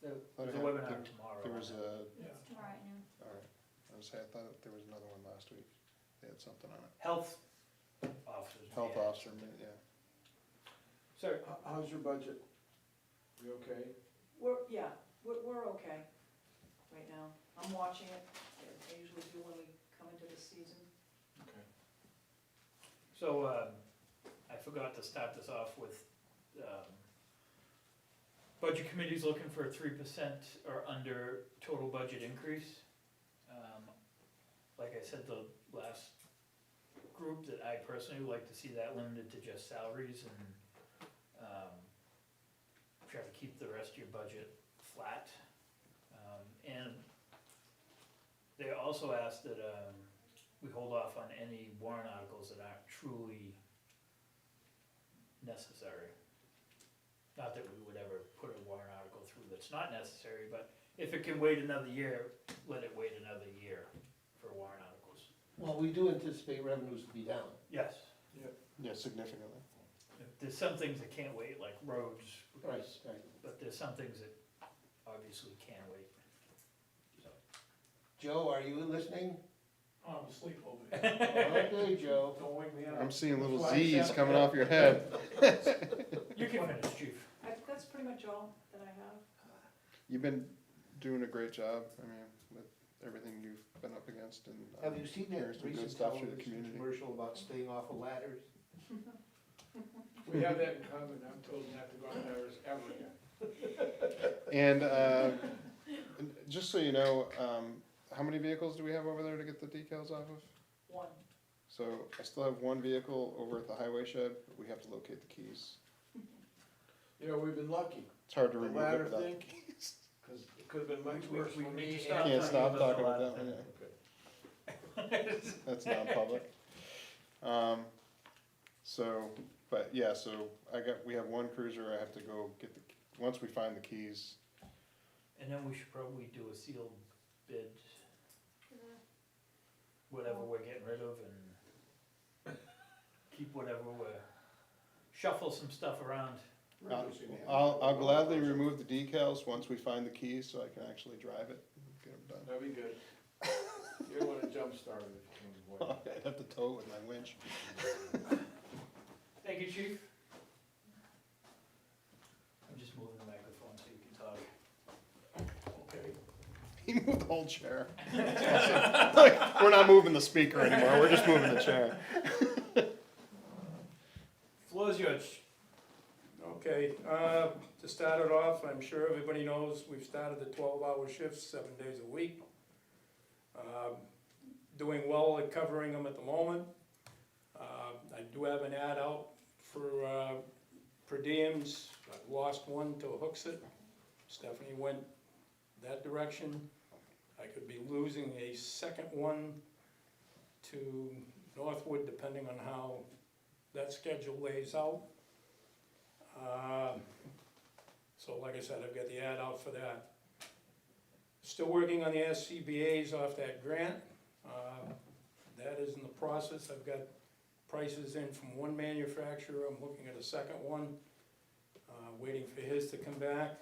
There's Okay. a webinar tomorrow. There was on it. a, It's tomorrow at noon. alright, I thought there was another one last week, they had something on it. Health officers. Health yeah. officer, yeah. Sir, How's your budget? You okay? We're okay right now. I'm watching it, I usually do when we come into the season. Okay. so, I forgot to start this off with, budget committee's looking for a 3% or under total budget increase. Like I said, the last group, that I personally would like to see that limited to just salaries and, try to keep the rest of your budget flat. And they also asked that, we hold off on any warrant articles that aren't truly necessary. Not that we would ever put a warrant article through that's not necessary, but if it can wait another year, let it wait another year for warrant articles. Well, we do anticipate revenues to be down. Yes, Yeah, significantly. there's some things that can't wait, like roads, Right, because, right. but there's some things that obviously can wait. So, Joe, are you listening? I'm asleep over there. Okay, Joe. Don't wake me up. I'm seeing little That's why I Z's said- coming off your head. you can finish, chief. That's pretty much all that I have. You've been doing a great job, I mean, with everything you've been up against and. Have you seen that hearing some good recent stuff through the television community. commercial about staying off of ladders? We have that in common, I'm told not to go on ladders ever again. And, just so you know, how many vehicles do we have over there to get the decals off of? One. So I still have one vehicle over at the highway shed, but we have to locate the keys. You know, we've been lucky, It's hard to The remove it ladder without the thing? keys. cause it could've been much We- worse we for need me. to stop Can't stop talking talking about about the that one, ladder yeah. That's non-public. So, but yeah, so we have one cruiser, I have to go get once we find the keys. And then we should probably do a sealed bid, whatever we're getting rid of, and keep whatever shuffle some stuff around. Emergency man. I'll gladly remove the decals once we find the keys, so I can actually drive it and get them done. That'd be good. You're the one that jump started it, if you can avoid it. I'd have to tow it with my winch. Thank you, chief. I'm just moving the microphone so you can talk. Okay. He moved the whole chair. Like, we're not moving the speaker anymore, we're just moving the chair. Floor's yours. Okay, to start it off, I'm sure everybody knows we've started the 12-hour shifts, 7 days a week. Doing well at covering them at the moment. I do have an ad out for per diems. I've lost one to Hooksett. Stephanie went that direction. I could be losing a second one to Northwood, depending on how that schedule lays out. So like I said, I've got the ad out for that. Still working on the SCBA's off that grant. That is in the process. I've got prices in from one manufacturer. I'm looking at a second one. Waiting for his to come back.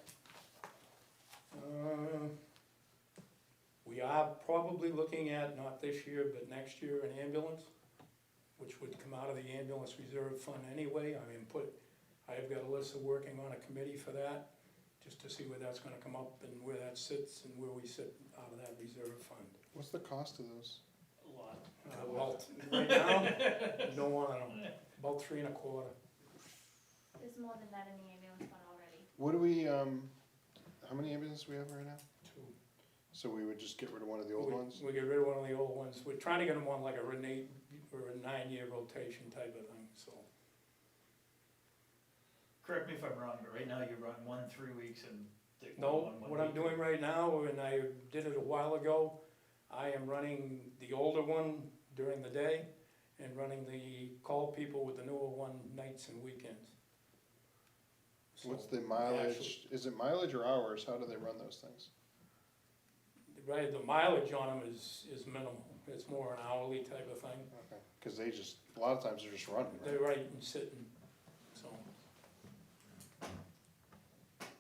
We are probably looking at, not this year, but next year, an ambulance, which would come out of the ambulance reserve fund anyway. I've got Alyssa working on a committee for that, just to see where that's gonna come up and where that sits and where we sit out of that reserve fund. What's the cost of those? A lot. Well, right now, you don't wanna know, about 3 1/4. There's more than that in the ambulance fund already. What do we, how many ambulances do we have right now? 2. So we would just get rid of one of the old ones? We get rid of one of the old ones. We're trying to get them on like a 9-year rotation type of thing, so. Correct me if I'm wrong, but right now you run 1 3 weeks and. No, what I'm doing right now, and I did it a while ago, I am running the older one during the day and running the call people with the newer one nights and weekends. So, What's the mileage? actually, Is it mileage or hours? How do they run those things? Right, the mileage on them is minimal. It's more an hourly type of thing. Okay, cause they just, a lot of times they're just running, right? They're right and sitting, so.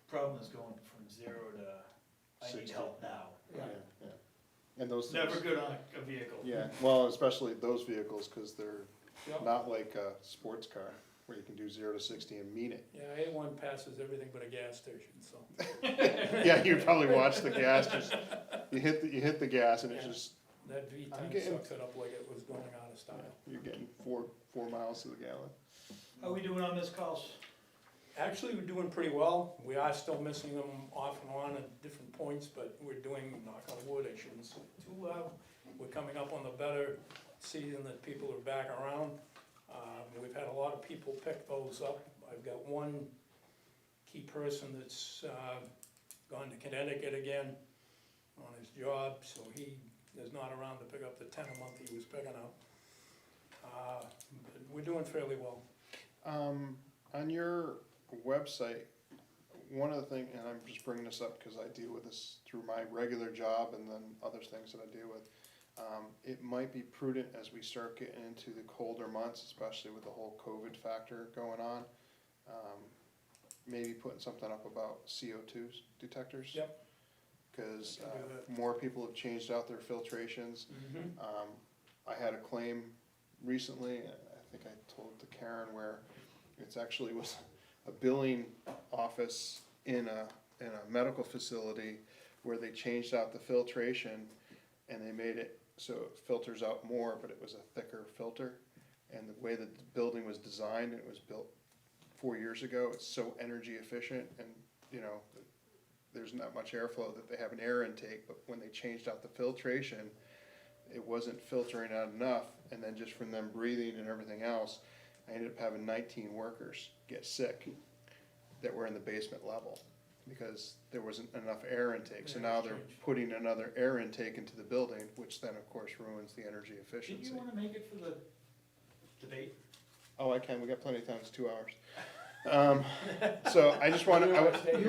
Problem is going from 0 to, I need 60. help now. Yeah, yeah. And those Never things, good on a vehicle. yeah, well, especially those vehicles, cause they're Yep. not like a sports car where you can do 0 to 60 and mean it. Yeah, A1 passes everything but a gas station, so. Yeah, you probably watch the gas, just, you hit the gas and it's Yeah. just, That I'm V10 getting- sucks it up like it was going out of style. you're getting four miles to the gallon. How we doing on missed calls? Actually, we're doing pretty well. We are still missing them off and on at different points, but we're doing, knock on wood, I shouldn't say too loud. We're coming up on the better season that people are back around. We've had a lot of people pick those up. I've got one key person that's gone to Connecticut again on his job, so he is not around to pick up the 10 a month he was picking up. But we're doing fairly well. On your website, one of the things, and I'm just bringing this up because I deal with this through my regular job and then other things that I deal with. It might be prudent as we start getting into the colder months, especially with the whole COVID factor going on, maybe putting something up about CO2 detectors. Yep. Because Can do that. more people have changed out their filtrations. I had a claim recently, I think I told to Karen, where it's actually was a billing office in a medical facility where they changed out the filtration and they made it so it filters out more, but it was a thicker filter. And the way that the building was designed, it was built 4 years ago, it's so energy efficient and, you know, there's not much airflow that they have an air intake, but when they changed out the filtration, it wasn't filtering out enough, and then just from them breathing and everything else, I ended up having 19 workers get sick that were in the basement level because there wasn't enough air intake. So Yeah, now it's they're changed. putting another air intake into the building, which then of course ruins the energy Did efficiency. you wanna make it for the debate? Oh, I can, we got plenty of time, it's 2 hours. So I just wanna, You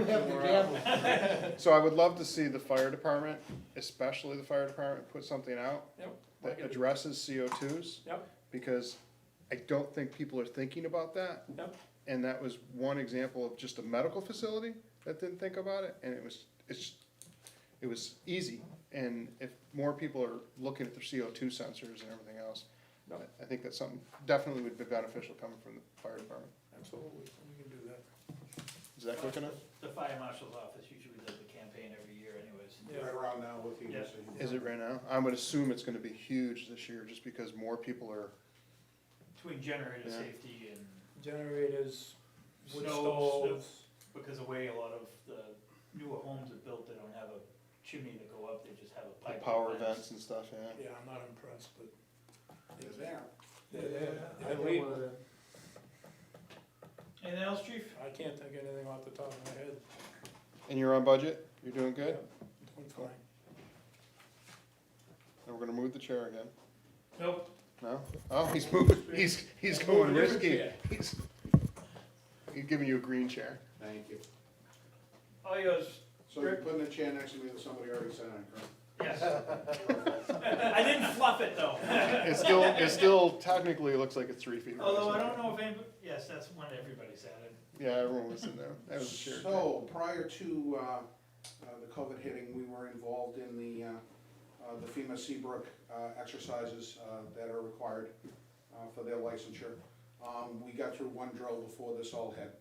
have the gavel. so I would love to see the fire department, especially the fire department, put something out Yep. that addresses CO2s. Yep. Because I don't think people are thinking about that. Yep. And that was one example of just a medical facility that didn't think about it, and it's it was easy. And if more people are looking at their CO2 sensors and everything else, I think that's something definitely would be beneficial coming from the fire department. Absolutely, we can do that. Is that quick enough? The fire marshal's office usually does the campaign every year anyways. Yeah. Right around now with you. Yeah. so you- Is it right now? I would assume it's gonna be huge this year, just because more people are, Between generator Yeah. safety and Generators, wood Snow- stoves. because the way a lot of the newer homes are built, they don't have a chimney to go up, they just have a the pipe. power that vents and stuff, yeah. Yeah, I'm not impressed, but They're there. they're I got legal. one of them. Anything else, chief? I can't think of anything off the top of my head. And you're on budget? You're doing good? Yeah, doing fine. And we're gonna move the chair again. Nope. No? Oh, he's moving, he's going Moving a different risky. chair. He's giving you a green chair. Thank you. All yours. So you're putting a chair next to me that somebody already sat on, correct? Yes. I didn't fluff it though. It still technically looks like it's 3 feet. Although I don't know if anybody, yes, that's when everybody sat in. Yeah, everyone was in there. That was a shared. So, prior to, the COVID hitting, we were involved in the FEMA Seabrook, exercises, that are required, for their licensure. We got through one drill before this all hit.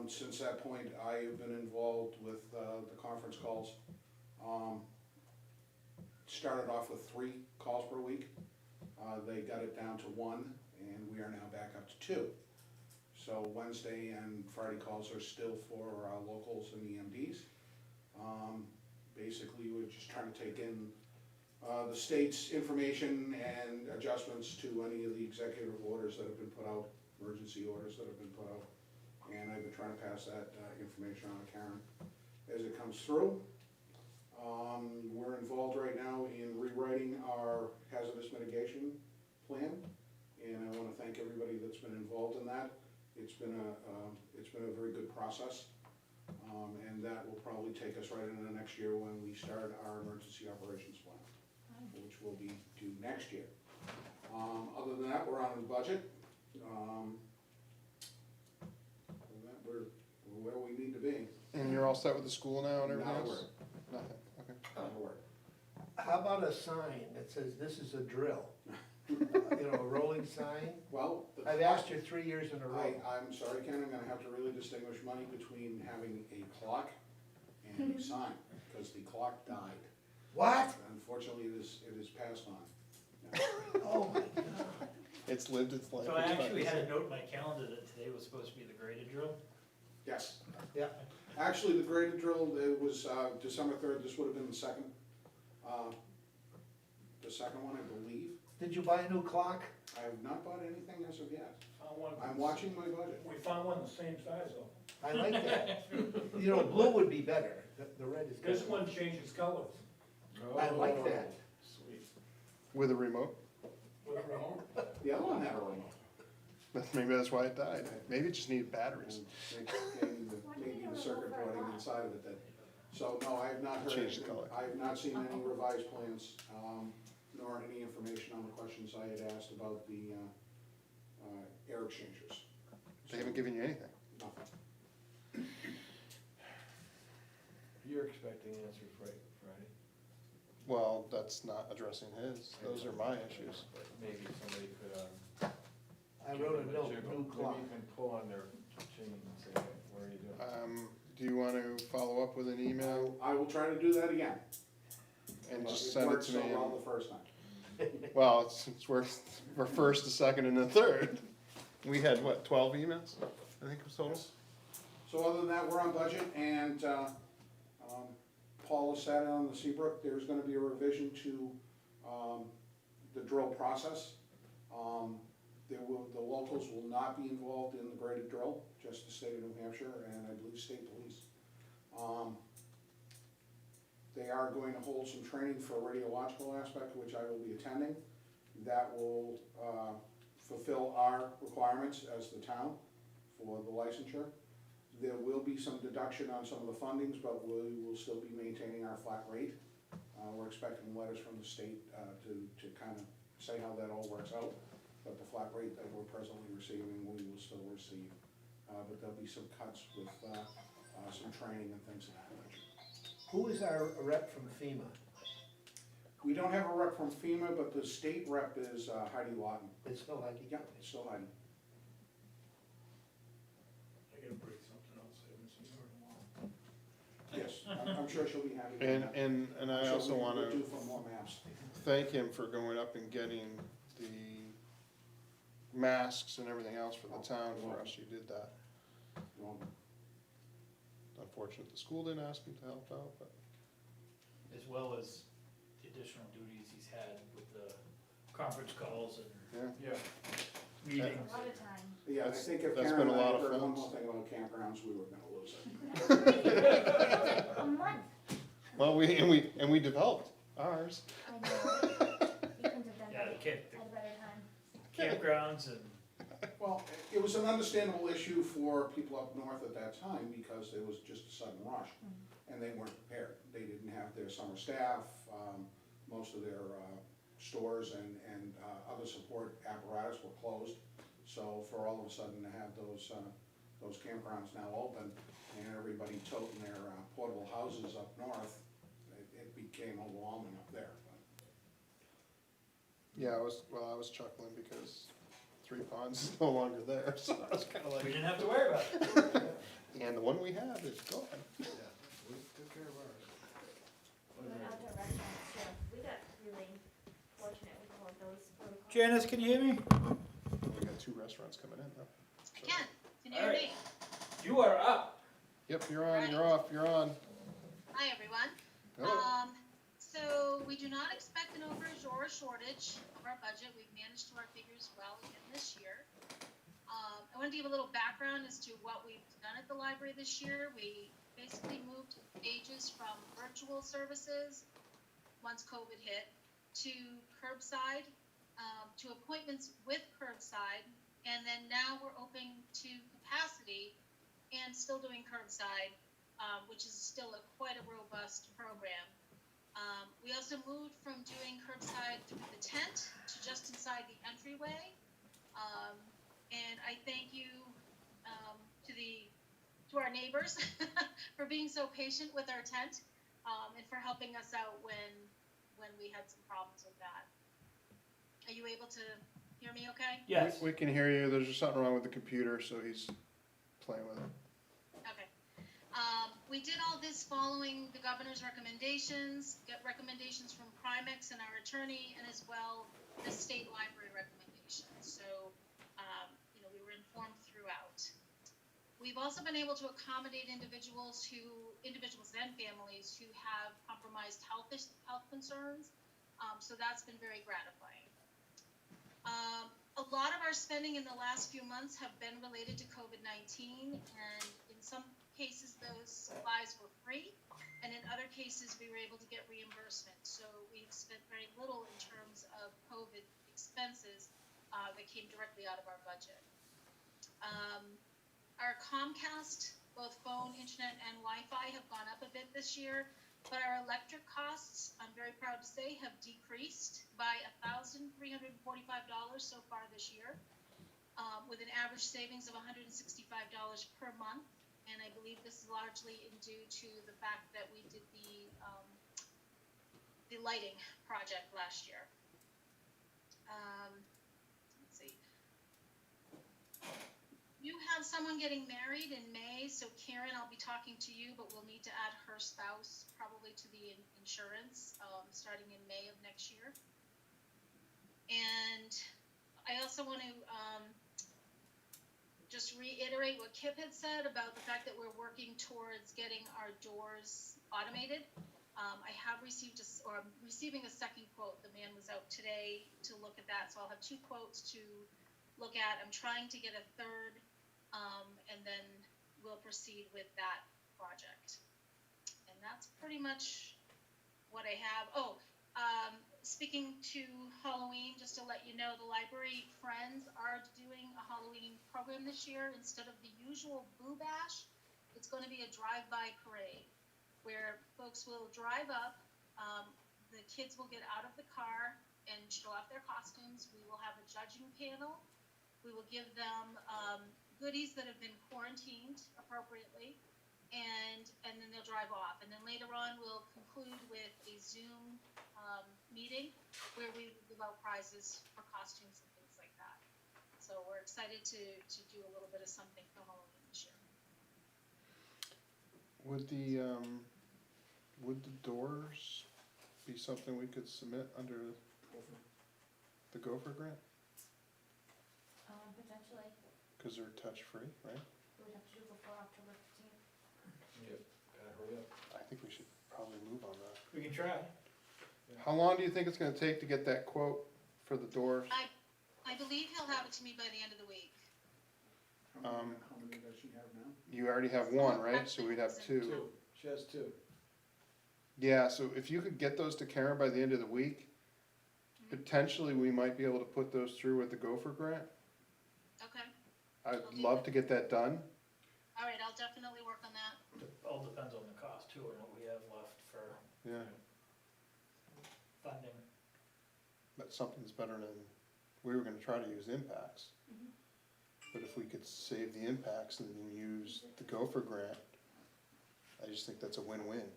Since that point, I have been involved with, the conference calls. Started off with 3 calls per week. They got it down to 1, and we are now back up to 2. So Wednesday and Friday calls are still for locals and EMDs. Basically, we're just trying to take in the state's information and adjustments to any of the executive orders that have been put out, emergency orders that have been put out. And I've been trying to pass that information on to Karen as it comes through. We're involved right now in rewriting our hazardous mitigation plan, and I wanna thank everybody that's been involved in that. It's been a very good process, and that will probably take us right into the next year when we start our emergency operations plan, which will be due next year. Other than that, we're on the budget. Other than that, we're where we need to be. And you're all set with the school now and everything Not a else? word. Nothing, okay. Not a word. How about a sign that says, "This is a drill"? You know, a rolling sign? Well, I've asked you 3 years in a row. I'm sorry, Ken, I'm gonna have to really distinguish money between having a clock and a sign, because the clock died. What? Unfortunately, it is passed on. Oh my God. It's lived its life. So I It's actually fine. had a note in my calendar that today was supposed to be the graded drill. Yes. Yeah. Actually, the graded drill, it was, December 3rd, this would have been the second one, I believe. Did you buy a new clock? I have not bought anything as of yet. Found one. I'm watching my budget. We found one the same size though. I like that. You know, blue would be better. The red is good. This one changes colors I like that. Sweet. With a remote? with a remote. The other one had a remote. Maybe that's why it died. Maybe it just needed batteries. Maybe the circuit boarding inside of it that, so no, I have not heard. Change the anything. color. I have not seen any revised plans, nor any information on the questions I had asked about the, air exchangers. They haven't given you anything. Nothing. You're expecting answers Friday, Well, that's not addressing his. Those are my issues. but maybe somebody could, I give wrote them a note, jiggle. new clock. Maybe you can pull on their chain and say, hey, what are you doing? Do you want to follow up with an email I will try to do that again. and But just send it worked to so me? well the first time. Well, we're first, a second, and a third. We had, what, 12 emails, I think it was total? So other than that, we're on budget, and Paul has sat on the Seabrook. There's gonna be a revision to the drill process. The locals will not be involved in the graded drill, just the state of New Hampshire and I believe state police. They are going to hold some training for a radiological aspect, which I will be attending. That will fulfill our requirements as the town for the licensure. There will be some deduction on some of the fundings, but we will still be maintaining our flat rate. We're expecting letters from the state to kind of say how that all works out. But the flat rate that we're presently receiving, we will still receive. But there'll be some cuts with some training and things of that nature. Who is our rep from FEMA? We don't have a rep from FEMA, but the state rep is Heidi Lawton. It's still Heidi? Yeah, it's still Heidi. I gotta break something else, I haven't seen her in a while. Yes, I'm sure she'll be happy. to And, have- and I'm I sure also we're wanna due for more maps. thank him for going up and getting the masks and everything else for the town for us. You did that. Well, Unfortunate the school didn't ask him to help out, but. As well as the additional duties he's had with the conference calls and Yeah. meetings. A lot of time. Yeah, I think if That's Karen been a and I lot had of heard one phones. more thing about campgrounds, we were gonna lose it. A month. Well, we developed ours. I know. You couldn't have done Yeah, that the at a better time. campgrounds and, Well, it was an understandable issue for people up north at that time because it was just a sudden rush. And they weren't prepared. They didn't have their summer staff, most of their stores and other support apparatus were closed. So for all of a sudden to have those campgrounds now open and everybody toting their portable houses up north, it became overwhelming up there. Yeah, I was chuckling because Three Ponds is no longer there, so I was kinda we like, didn't have to worry about it. and the one we have is gone. We took care of ours. We went outdoor restaurants too. We got really fortunate with all of those protocols. Janice, can you hear me? We got 2 restaurants coming in though. I can. Can you All hear right. me? You are up. Yep, you're on, you're off, you're on. Hi, everyone. Hello. So we do not expect an overage or a shortage of our budget. We've managed to our figures well again this year. I want to give a little background as to what we've done at the library this year. We basically moved pages from virtual services, once COVID hit, to curbside, to appointments with curbside, and then now we're open to capacity and still doing curbside, which is still quite a robust program. We also moved from doing curbside through the tent to just inside the entryway. And I thank you to our neighbors for being so patient with our tent and for helping us out when we had some problems with that. Are you able to hear me okay? Yes. We can hear you, there's just something wrong with the computer, so he's playing with it. Okay. We did all this following the governor's recommendations, get recommendations from Primex and our attorney, and as well the state library recommendations. So, we were informed throughout. We've also been able to accommodate individuals and families who have compromised health concerns. So that's been very gratifying. A lot of our spending in the last few months have been related to COVID-19, and in some cases those supplies were free, and in other cases we were able to get reimbursement. So we've spent very little in terms of COVID expenses that came directly out of our budget. Our Comcast, both phone, internet, and Wi-Fi have gone up a bit this year, but our electric costs, I'm very proud to say, have decreased by $1,345 so far this year, with an average savings of $165 per month. And I believe this is largely due to the fact that we did the lighting project last year. Let's see. You have someone getting married in May, so Karen, I'll be talking to you, but we'll need to add her spouse probably to the insurance starting in May of next year. And I also want to just reiterate what Kip had said about the fact that we're working towards getting our doors automated. I have received I'm receiving a second quote. The man was out today to look at that, so I'll have 2 quotes to look at. I'm trying to get a third, and then we'll proceed with that project. And that's pretty much what I have. Speaking to Halloween, just to let you know, the library friends are doing a Halloween program this year. Instead of the usual Boo Bash, it's going to be a drive-by parade where folks will drive up, the kids will get out of the car and show off their costumes. We will have a judging panel. We will give them goodies that have been quarantined appropriately. and then they'll drive off. And then later on, we'll conclude with a Zoom meeting where we give out prizes for costumes and things like that. So we're excited to do a little bit of something for Halloween this year. Would the doors be something we could submit under the Gopher grant? Potentially, Cause they're touch-free, right? we would have to do before October 15th. Yep, gotta hurry up. I think we should probably move on that. We can try. How long do you think it's gonna take to get that quote for the doors? I believe he'll have it to me by the end of the week. How many does she have now? You already have one, right? So we'd have two. Two, she has two. Yeah, so if you could get those to Karen by the end of the week, potentially we might be able to put those through with the Gopher grant. Okay, I'd love to get that done. all right, I'll definitely work on that. All depends on the cost too, and what we have left for Yeah, funding. that's something that's better than, we were gonna try to use impacts. But if we could save the impacts and then use the Gopher grant, I just think that's a win-win.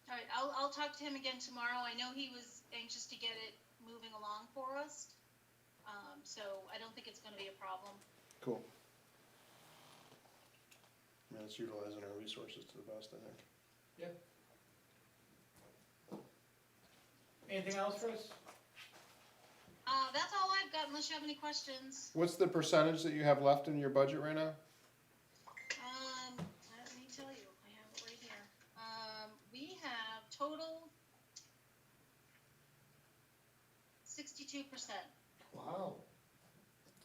All right, I'll talk to him again tomorrow. I know he was anxious to get it moving along for us. So I don't think it's gonna be a problem. Cool. I mean, it's utilizing our resources to the best, I think. Anything else for us? That's all I've got unless you have any questions. What's the percentage that you have left in your budget right now? Let me tell you, I have it right here. We have total 62%. Wow.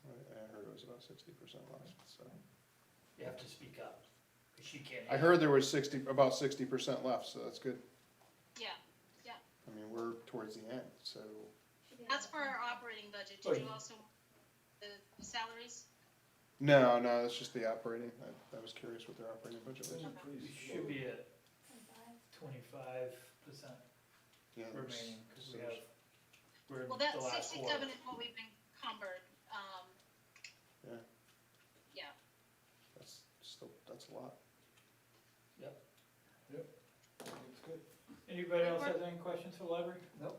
I heard it was about 60% left, so. You have to speak up, because she can't. I heard there was about 60% left, so that's good. Yeah, I mean, we're towards the end, so. that's for our operating budget. Did you also, the salaries? No, that's just the operating. I was curious what their operating budget was. We should be at 25% Yeah, remaining, because we're Well, the that last 67 quarter. is what we've encumbered. Yeah. Yeah. That's a lot. That's good. Anybody else has any questions for the library? Nope.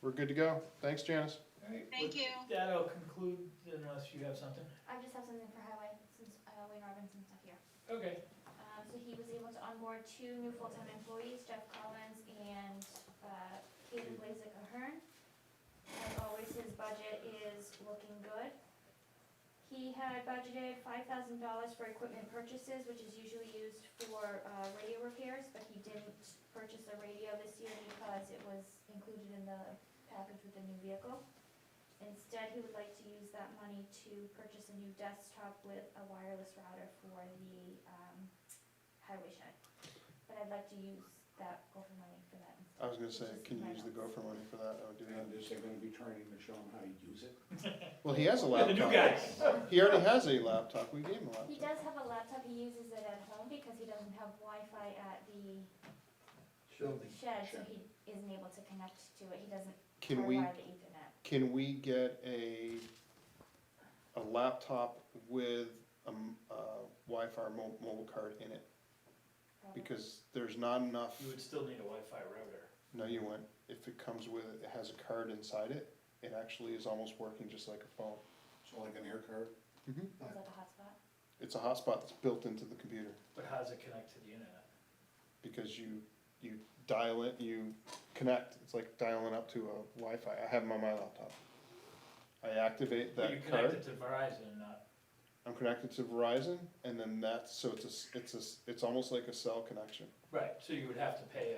We're good to go. Thanks, Janice. All right. Thank you. That'll conclude unless you have something. I just have something for highway, since Wayne Robinson's not here. Okay. So he was able to onboard 2 new full-time employees, Jeff Collins and Kaden Blazik Ahern. As always, his budget is looking good. He had budgeted $5,000 for equipment purchases, which is usually used for radio repairs, but he didn't purchase a radio this year because it was included in the package with the new vehicle. Instead, he would like to use that money to purchase a new desktop with a wireless router for the highway shed. But I'd like to use that Gopher money for that instead. I was gonna say, which is can you my use the notes. Gopher money for that? I would do that. And is there gonna be training to show them how you use it? Well, he has a The new laptop. guys. He already has a laptop. We gave him a He laptop. does have a laptop, he uses it at home because he doesn't have Wi-Fi at the Building. shed, so he isn't able to connect to it, he doesn't Can we, hardwire the ethernet. can we get a laptop with a Wi-Fi mobile card in it? Probably. Because there's not enough. You would still need a Wi-Fi router. No, you won't. If it comes with, it has a card inside it, it actually is almost working just like a phone. So like an air card? Mm-hmm. Is that the hotspot? It's a hotspot that's built into the computer, But how does it connect to the internet? because you dial it, you connect, it's like dialing up to a Wi-Fi. I have them on my laptop. I activate But you that connect card, it to Verizon, not, I'm connected to Verizon, and then that's, so it's almost like a cell connection. right, so you would have to pay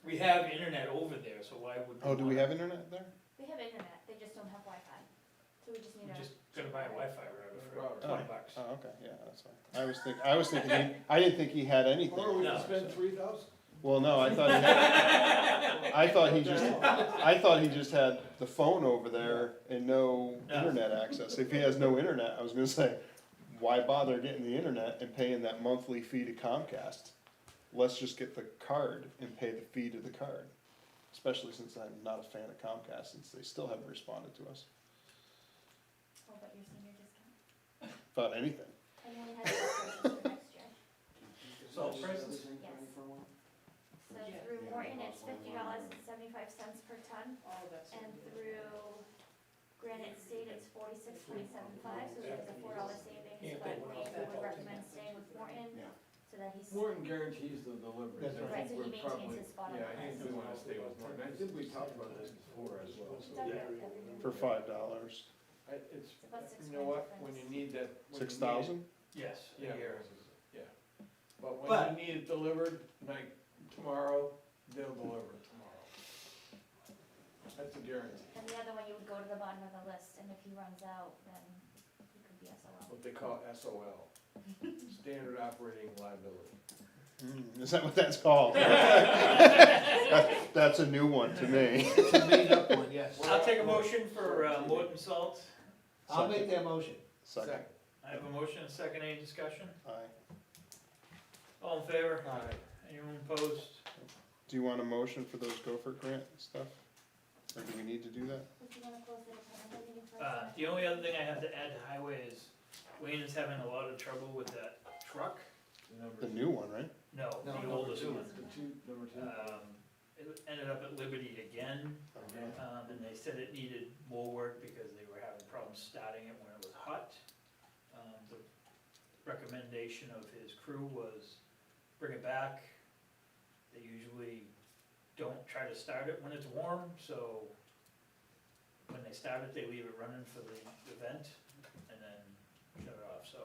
we have internet over there, so why would? Oh, do we have internet there? We have internet, they just don't have Wi-Fi, so we just need We're a. just gonna buy a Wi-Fi router for Router. $20. Oh, okay, yeah, that's fine. I was thinking, I didn't think he had anything. Or we No. can spend 3,000. Well, no, I thought I thought he just had the phone over there and no No. internet access. If he has no internet, I was gonna say, why bother getting the internet and paying that monthly fee to Comcast? Let's just get the card and pay the fee to the card. Especially since I'm not a fan of Comcast, since they still haven't responded to us. Oh, but your senior discount? about anything. And then we had salt prices for next year. Salt prices? Yes. So through Morton, it's $50.75 per ton, Oh, that's. and through Granite State, it's $46.27, so there's a $4 savings, but Wayne would recommend staying with Morton, Yeah. so that he's. Morton guarantees the deliveries. That's I right. think So he we're maintains probably- his spot on Yeah, the I think list. we wanna stay with Morton. I think we talked about this before as well. We've done that every year. For $5. It's, It's about $6 you know what, difference. when you need that. when you need it- 6,000? Yes, Yeah, a year. yeah. But when But- you need it delivered, like tomorrow, they'll deliver it tomorrow. That's a guarantee, And the other one, you would go to the bottom of the list, and if he runs out, then he could be SOL. what they call SOL, Standard Operating Liability. Is that what that's called? That's a new one to me. It's a made up one, yes. I'll take a motion for Morton Salt. I'll make that motion. Second. I have a motion, a second, any discussion? Aye. All in favor? Aye. Anyone opposed? Do you want a motion for those Gopher grant stuff? Or do we need to do that? If you wanna close the department head meeting first. The only other thing I have to add to highway is Wayne is having a lot of trouble with that truck. The new one, right? No, No, the number oldest two. one. Number two. It ended up at Liberty again, and they said it needed more work because they were having problems starting it when it was hot. The recommendation of his crew was bring it back. They usually don't try to start it when it's warm, so when they start it, they leave it running for the event and then shut it off, so.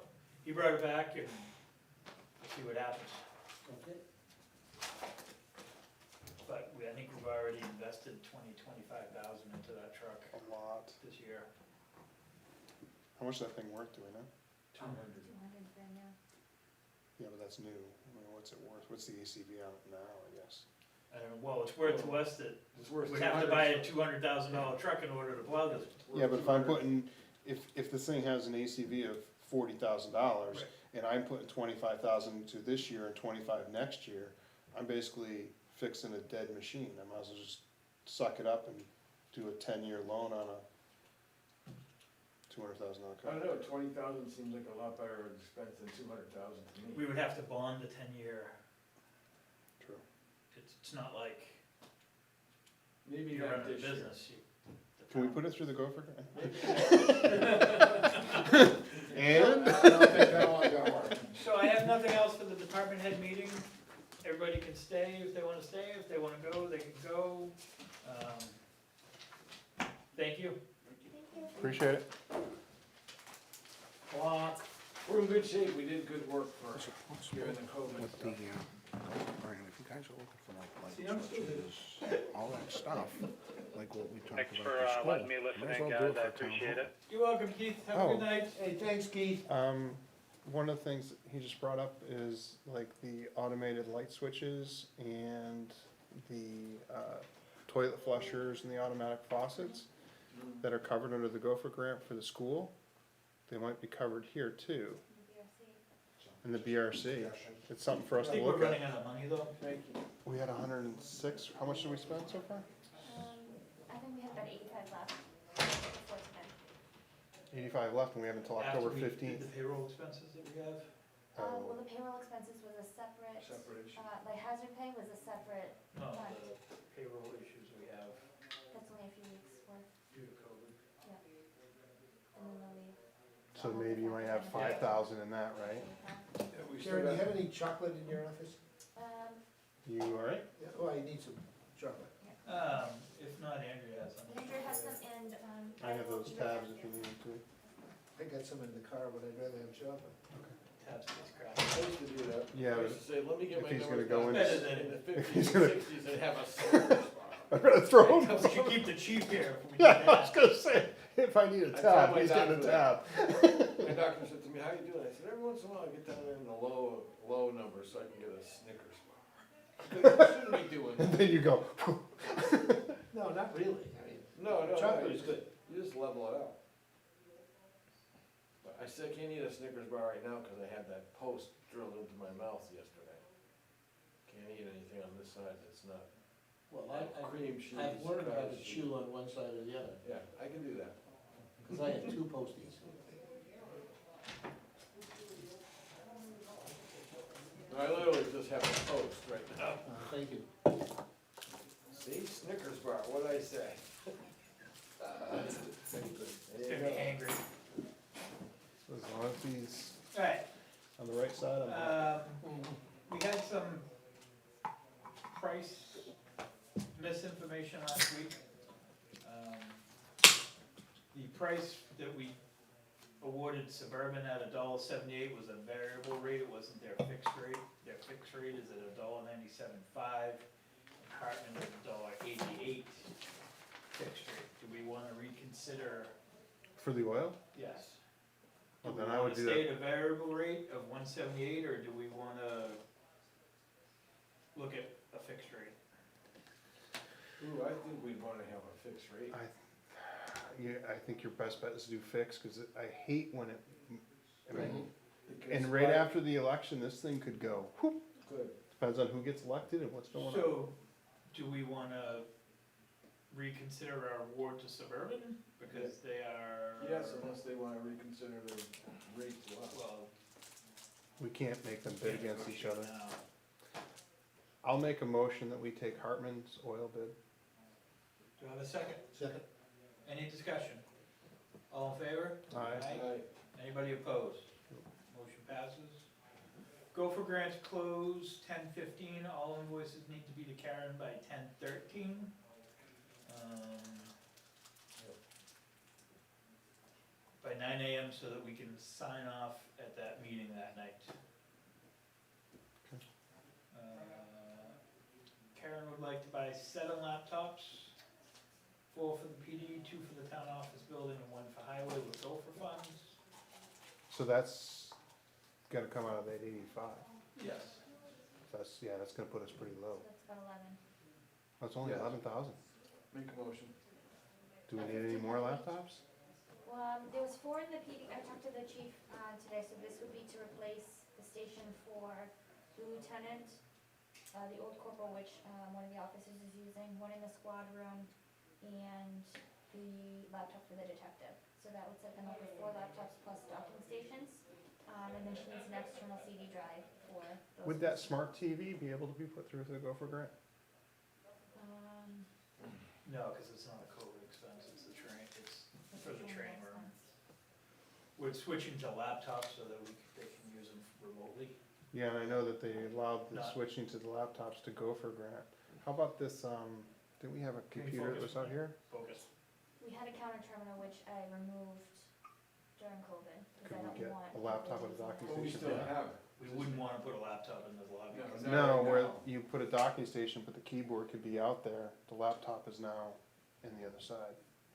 He brought it back and we'll see what happens. Okay. But I think we've already invested 25,000 into that truck A lot. this year. How much is that thing worth, do we know? 200. 200 brand new. Yeah, but that's new. I mean, what's it worth? What's the ACV on it now, I guess? I don't know, well, it's worth to us that It's worth we'd have to buy a $200. $200,000 truck in order to plow this. Yeah, but if I'm putting, if this thing has an ACV of $40,000, Right. and I'm putting 25,000 to this year and 25 next year, I'm basically fixing a dead machine. I might as well just suck it up and do a 10-year loan on a $200,000 I car. don't know, 20,000 seems like a lot better expense than 200,000 to me. We would have to bond a 10-year, True. it's not like Maybe you're not running a this year. business. Can we put it through the Gopher grant? I And? don't think that one got work. So I have nothing else for the department head meeting. Everybody can stay if they wanna stay, if they wanna go, they can go. Thank you. Thank you. Appreciate it. We're in good shape, we did good work for given the COVID With the, stuff. Brian, if you guys are looking for like See, light I'm still switches, all that stuff, like what we talked Thanks about for at school. letting me might as listen in, well do guys, it I for town appreciate hall. it. You're welcome, Keith. Have a Oh. good night. Hey, thanks, Keith. One of the things he just brought up is like the automated light switches and the toilet flushers and the automatic faucets that are covered under the Gopher grant for the school. They might be covered here too, in the BRC. It's something for us I to think we're look running at. out of money though. Thank you. We had 106, how much did we spend so far? I think we had about 85 left before today. 85 left and we have until After October we did 15th. the payroll expenses that we have. Well, the payroll expenses was a separate, Separate issue. like hazard pay was a separate, No, fund. the payroll issues we have That's only a few weeks worth, due to COVID. and then they'll leave. So maybe you might have 5,000 in that, right? Yeah, we still Karen, do you got- have any chocolate in your office? You all right? Yeah, oh, I need some chocolate. If not, Andrea has some. Andrew has some, and, I have will those be right tabs back if you there. need to. I got some in the car, but I'd rather have chocolate. Tabs for this crap. I used to do that. Yeah, I used to say, let me get if my he's numbers gonna go down Better in- than- in the if fifties he's and gonna- sixties and have a service bar. I'm gonna throw him. We should keep the chief here. if we do Yeah, I was that. gonna say, if I need a I tell tab, my he's getting a doctor tab. My doctor said to me, how you doing? I said, every once in a while I get down in the low number so I can get a Snickers bar. I shouldn't be doing And that. then you go, No, not really, I mean, No, chocolate is good. You just level it out. But I said I can't eat a Snickers bar right now because I had that post drilled into my mouth yesterday. Can't eat anything on this side that's not Well, cream cheese. I've learned how to cottage cheese. chew on one side or the other, Yeah, I can do that. because I had two posties. literally just have a toast right now. Thank you. See, Snickers bar, what'd I say? He's gonna be angry. As long as he's Alright, on the right side, I'm happy. we had some price misinformation last week. The price that we awarded Suburban at $1.78 was a variable rate, it wasn't their fixed rate. Their fixed rate is at $1.97.5, Hartman is $1.88 fixed rate. Do we wanna reconsider? For the oil? Yes. Well, Do we then I would wanna do stay that. at a variable rate of 178, or do we wanna look at a fixed rate? Ooh, I think we'd wanna have a fixed rate. Yeah, I think your best bet is to do fixed, cause I hate when it, I mean, Because and right after the election, this thing could go, whoop, Good. depends on who gets elected and what's going on. So, do we wanna reconsider our award to Suburban, because they are? Yes, unless they wanna reconsider their rate to us. Well, We can't make them bid against each other. now. I'll make a motion that we take Hartman's oil bid. Do I have a second? Second. Any discussion? All in favor? Aye. Anybody opposed? Motion passes. Gopher grants close 10:15, all invoices need to be to Karen by 10:13. By 9 AM so that we can sign off at that meeting that night. Karen would like to buy 7 laptops, 4 for the PD, 2 for the town office building, and 1 for highway with Gopher funds. So that's gonna come out of that 85. Yes. That's, yeah, that's gonna put us pretty low. So that's about 11. That's only Yeah. 11,000. Make a motion. Do we need any more laptops? Well, there was 4 in the PD, I talked to the chief, today, so this would be to replace the station for the lieutenant, the old corporal, which, one of the officers is using, 1 in the squad room, and the laptop for the detective. So that would set them up with 4 laptops plus docking stations, and then she needs an external CD drive for those. Would that smart TV be able to be put through the Gopher grant? No, because it's not a COVID expense, it's the train, it's for the train room. We're switching to laptops so that they can use them remotely. Yeah, and I know that they allowed the Not- switching to the laptops to Gopher grant. How about this, didn't we have a Can we computer that focus? was out here? Focus. We had a counter terminal which I removed during COVID, because Could I we don't get want. a laptop people with a using docking that. But we station? still have it. We wouldn't wanna put a laptop in the lobby. No, 'cause no. No, right where now. you put a docking station, but the keyboard could be out there, the laptop is now in the other side.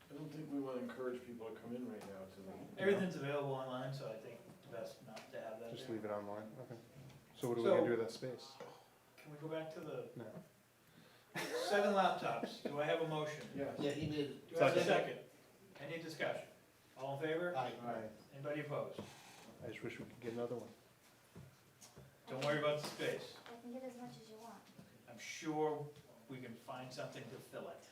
I don't think we wanna encourage people to come in right now to the. Everything's available online, so I think best not to have that Just there. leave it online, okay. So what are we gonna do with that space? Can we go back to the No. 7 laptops? Do I have a motion? Yes. Yeah, he did. Do I have a second? Any discussion? All in favor? Aye. Alright. Anybody opposed? I just wish we could get another one. Don't worry about the space. I can get as much as you want. I'm sure we can find something to fill it.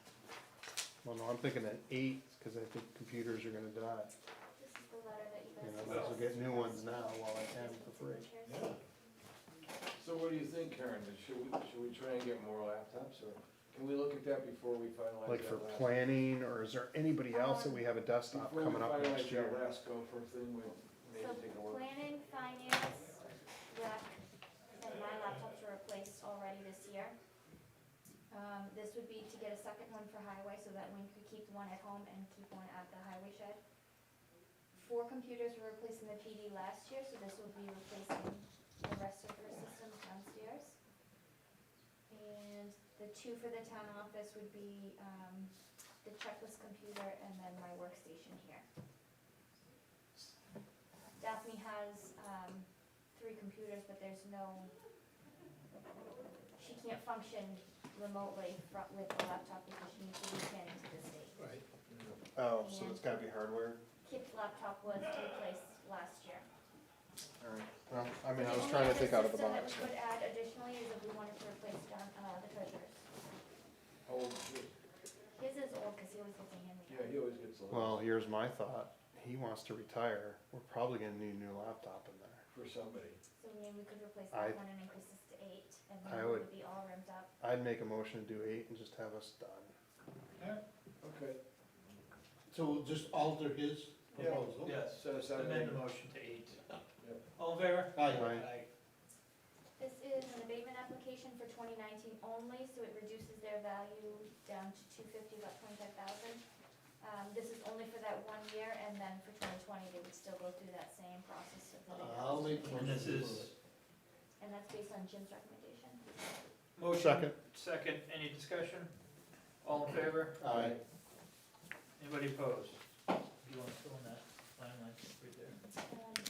Well, no, I'm thinking at 8, cause I think computers are gonna die. This is the letter that you You guys. know, might as well get new ones now while I can for free. Yeah. So what do you think, Karen? Should we try and get more laptops, or can we look at that before we finalize Like that for last? planning, or is there anybody else that we have a desktop coming up next year? Before we finalize that last Gopher thing, we maybe So take a look. planning, finance, rec, and my laptops were replaced already this year. This would be to get a second one for highway, so that Wayne could keep one at home and keep one at the highway shed. 4 computers were replaced in the PD last year, so this will be replacing the rest of her systems downstairs. And the 2 for the town office would be, the checklist computer and then my workstation here. Daphne has, 3 computers, but there's no, she can't function remotely with the laptop because she needs to be pinned into the state. Right. Oh, so it's gotta be hardware? Kip's laptop was replaced last year. Alright, well, I mean, I was trying to think out of the box. The only other system that we could add additionally is if we wanted to replace the treasurer's. How old is he? His is old because he always gets a hand me Yeah, he always gets a Well, little here's my thought, he wants to retire, we're probably gonna need a new laptop in there. for somebody. So So maybe we could replace I- that one and increase this to 8, and I then it would- would be all ripped up. I'd make a motion to do 8 and just have us done. Okay. So we'll just alter his proposal? Yes, So it's not amend the gonna- motion to 8. Yep. All in favor? Aye. This is an abatement application for 2019 only, so it reduces their value down to 250, about 25,000. This is only for that 1 year, and then for 2020, they would still go through that same process of the. I'll make the And motion. this to is, approve it. And that's based on Jim's recommendation. motion. Second, any discussion? All in favor? Aye. Anybody opposed? You want to fill in that line right there?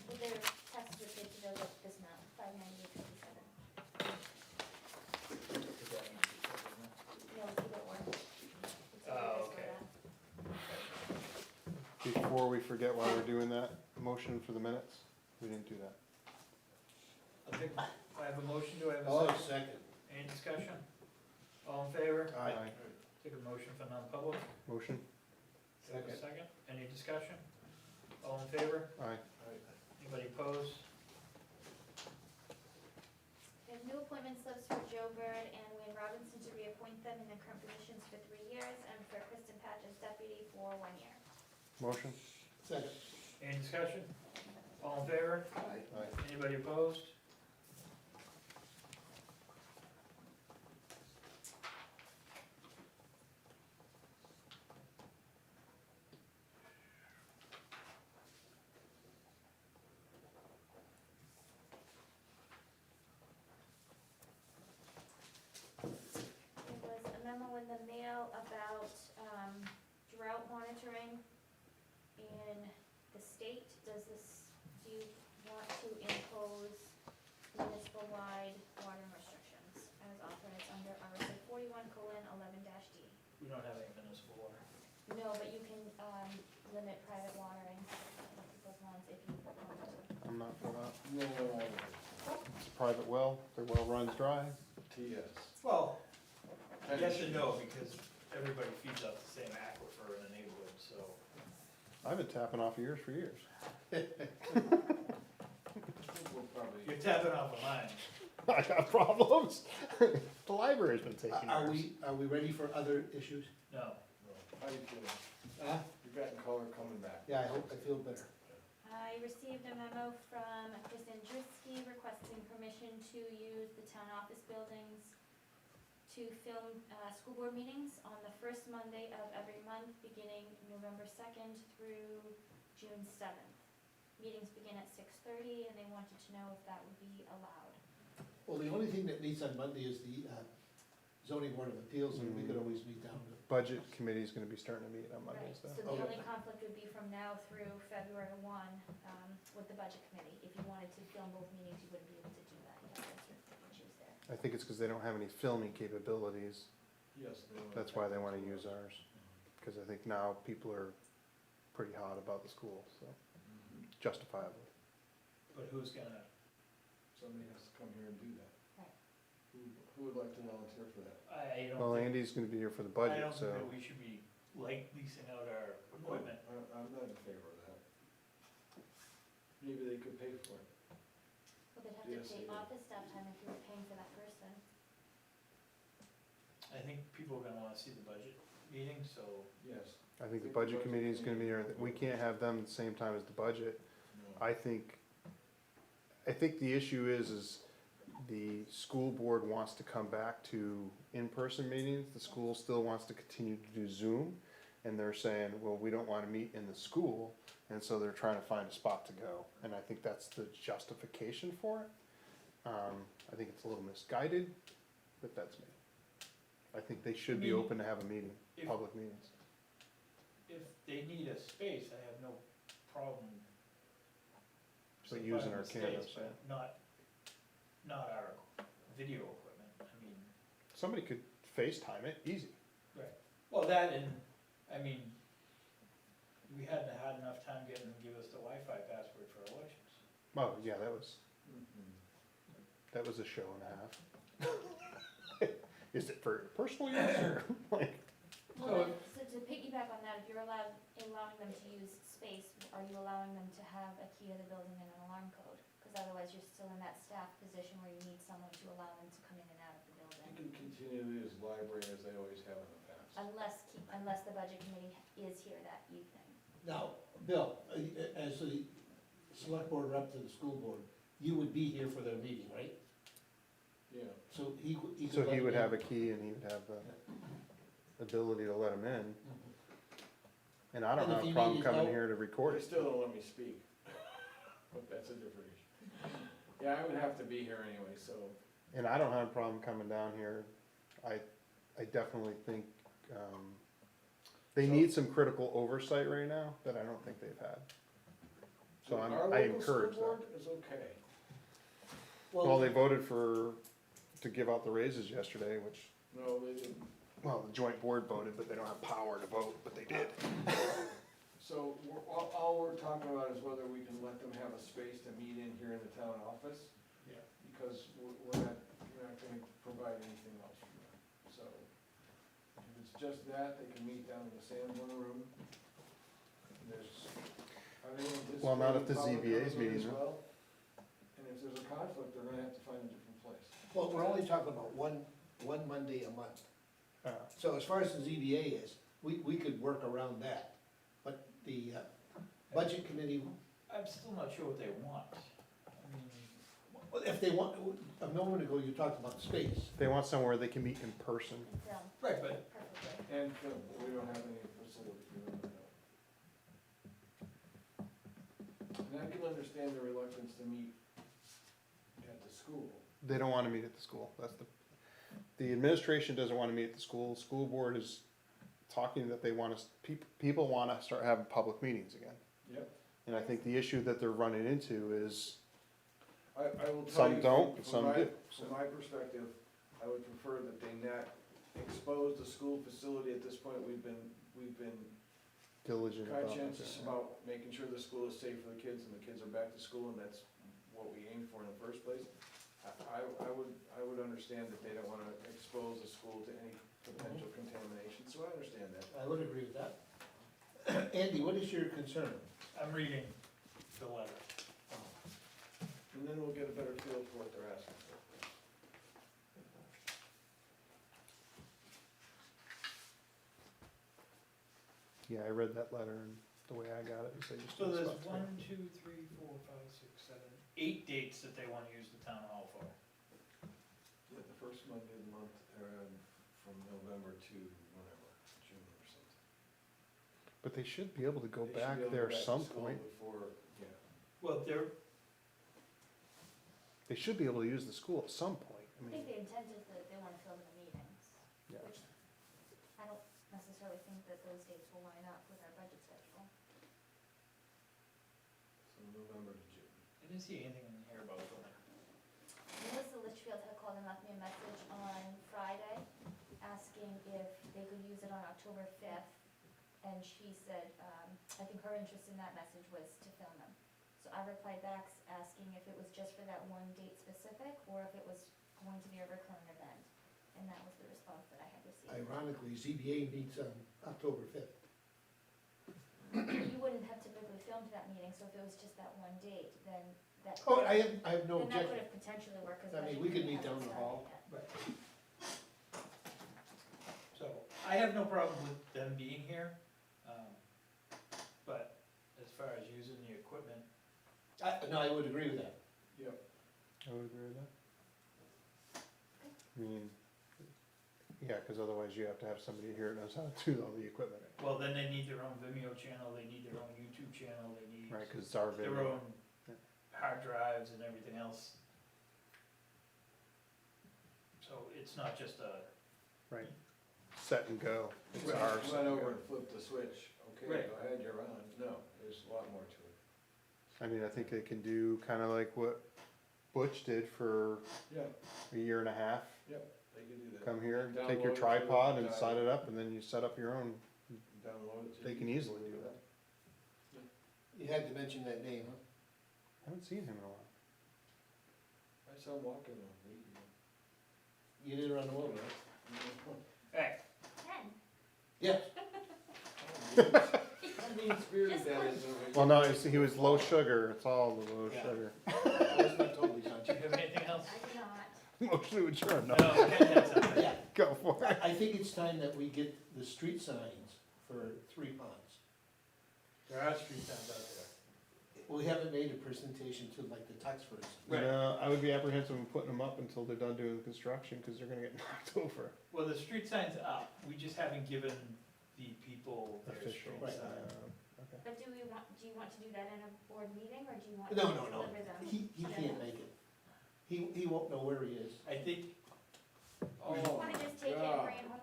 With their taxes are paid to those at this amount, 598.57. Is that easy, isn't it? No, it's either or. It's either Oh, this or okay. that. Before we forget why we're doing that, motion for the minutes, we didn't do that. I think, I have a motion, do I have Oh, a second? second. Any discussion? All in favor? Aye. Take a motion for non-public. Motion? Take a second. Any discussion? All in favor? Aye. Anybody opposed? We have new appointment slips for Joe Bird and Wayne Robinson to reappoint them in their current positions for 3 years, and for Kristen Patch as deputy for 1 year. Motion? Second. Any discussion? All in favor? Aye. Anybody opposed? There was a memo in the mail about drought monitoring in the state. Do you want to impose municipal-wide watering restrictions as authorized under RSA 41:11-D? We don't have any municipal water. No, but you can limit private watering in people's lawns if you want to. I'm not for that. No, It's a private well, their well runs dry. TS. Well, yes and no, because everybody feeds off the same aquifer in the neighborhood, so. I've been tapping off yours for years. I think we'll probably, You're tapping off of mine. I got problems. The library's been taking Are yours. are we ready for other issues? No. how you feeling? Huh? You're getting color coming back. Yeah, I feel better. I received a memo from Chris Andruski requesting permission to use the town office buildings to film school board meetings on the first Monday of every month, beginning November 2nd through June 7th. Meetings begin at 6:30, and they wanted to know if that would be allowed. Well, the only thing that meets on Monday is the zoning board of appeals, and we could always meet down to. Budget committee's gonna be starting to meet on Mondays So though. the Okay. only conflict would be from now through February 1 with the budget committee. If you wanted to film both meetings, you wouldn't be able to do that. You have to sort of pick and choose there. I think it's because they don't have any filming capabilities. Yes. they will. That's why they wanna use ours. Because I think now people are pretty hot about the school, so justifiably. But who's gonna, Somebody has to come here and do that. Right. Who would like to volunteer for that? I don't Well, think, Andy's gonna be here for the I budget, don't think so. that we should be like leasing out our equipment. I'm not in favor of that. Maybe they could pay for it. Well, they'd have Yes, to pay they would. office staff time if you were paying for that person. I think people are gonna wanna see the budget meeting, so Yes. I think the budget committee is gonna be here, we can't have them at the same time as the budget. No. I think the issue is the school board wants to come back to in-person meetings, the school still wants to continue to do Zoom. And they're saying, well, we don't wanna meet in the school, and so they're trying to find a spot to go, and I think that's the justification for it. I think it's a little misguided, but that's me. I think they should be I mean, open to have a meeting, if- public meetings. if they need a space, I have no problem. But using our supplying the cameras, space, but not our video equipment, I mean. Somebody could FaceTime it, easy. Well, that and, I mean, we hadn't had enough time getting them to give us the Wi-Fi password for elections. Oh, yeah, that was a show and a half. Is it for personal use or like? Well, so to piggyback on that, if you're allowing them to use space, are you allowing them to have a key to the building and an alarm code? Because otherwise you're still in that staff position where you need someone to allow them to come in and out of the You building. can continue to use the library as they always have in the past. Unless the budget committee is here that evening. Now, Bill, as the select board rep to the school board, you would be here for their meeting, right? Yeah. So he could. So he would let have you a key and he would have the ability to let him in. in. And I don't And if have a you problem needed coming help- here to record They it. still don't let me speak, but that's a different issue. Yeah, I would have to be here anyway, so, And I don't have a problem coming down here. I definitely think, they need some critical oversight right now that I don't think they've had. So our I local school encourage that. board is okay. Well, they voted to give out the raises yesterday, which, No, they didn't. well, the joint board voted, but they don't have power to vote, but they did. So all we're talking about is whether we can let them have a space to meet in here in the town office. Yeah. Because we're not gonna provide anything else for them. So if it's just that, they can meet down in the Sanborn room. There's, are they anticipating Well, not if the public ZBA is coming in meeting, as no. well? And if there's a conflict, they're gonna have to find a different place. Well, we're only talking about one Monday a month. So as far as the ZBA is, we could work around that. But the budget committee, I'm still not sure what they want. I mean, if they want, a moment ago you talked about space. They want somewhere they can meet in person. And film, right, but perfectly. And film, we don't have any facility for them right now. And I can understand the reluctance to meet at the school. They don't wanna meet at the school. That's the administration doesn't wanna meet at the school. School board is talking that they want us, people wanna start having public meetings again. Yep. And I think the issue that they're running into is, I will tell Some you, don't, from some my, do. from my perspective, I would prefer that they not expose the school facility at this point. We've been diligent about it. conscientious about making sure the school is safe for the kids and the kids are back to school, and that's what we aimed for in the first place. I would understand that they don't wanna expose the school to any potential contamination, so I understand that. I would agree with that. Andy, what is your concern? I'm reading the letter. And then we'll get a better feel for what they're asking for. Yeah, I read that letter and the way I got it, was they just. So did there's stuff to- 1, 2, 3, 4, 5, 6, 7, 8 dates that they wanna use the town hall for. Yeah, the first Monday of the month, from November to whenever, June or something. But they should be able to go They should back be able to there go back to some school point. Before, yeah. Well, they're, They should be able to use the school at some point. I I think mean, the intent is that they wanna film the meetings, yeah. which I don't necessarily think that those dates will line up with our budget schedule. So November to June. I didn't see anything in here about filming. Melissa Litchfield had called and left me a message on Friday, asking if they could use it on October 5th. And she said, I think her interest in that message was to film them. So I replied back asking if it was just for that one date specific, or if it was going to be a recurring event. And that was the response that I had received. Ironically, ZBA meets on October 5th. You wouldn't have typically filmed that meeting, so if it was just that one date, then that. Oh, I have no Then that could objection. have potentially worked, cause. I mean, budget we could committee meet down hasn't the started hall. yet. Right. So, I have no problem with them being here, but as far as using the equipment, No, I would agree with that. Yep. I would agree with that. I mean, yeah, cause otherwise you have to have somebody here that knows how to do all the equipment. well, then they need their own Vimeo channel, they need their own YouTube channel, they need Right, cause it's our their video. own hard drives and everything else. So it's not just a, Right. Set and go. It's Right. our Run set and over go. and flip the switch, okay, Right. go ahead, you're on. No, there's a lot more to it. I mean, I think they can do kinda like what Butch did for Yeah, a year and a half. yep, they can do that. Come here, Download take your it to tripod and the- set it up, and then you set up your own. Download it. to They can YouTube. easily do that. You had to mention that name, huh? I haven't seen him in a while. I saw him walking a week ago. You didn't run him over, right? hey, 10. Yes. How mean-spirited Just that one. is. Well, no, he was low sugar, it's all the low Yeah. sugar. Those I do not. Motion to adjourn, no, No, Ken had something. Yeah, go for it. I think it's time that we get the street signs for 3 ponds. There are street signs out there. We haven't made a presentation to like the Tux, for instance. Right. No, I would be apprehensive in putting them up until they're done doing the construction, cause they're gonna get knocked over. Well, the street sign's up, we just haven't given the people their Official, street Right. sign. Okay. But do you want to do that in a board meeting, or do you want to No, no, no, deliver them? he can't make it. He won't know where he is. I think, Do you Oh, wanna just take it and bring it home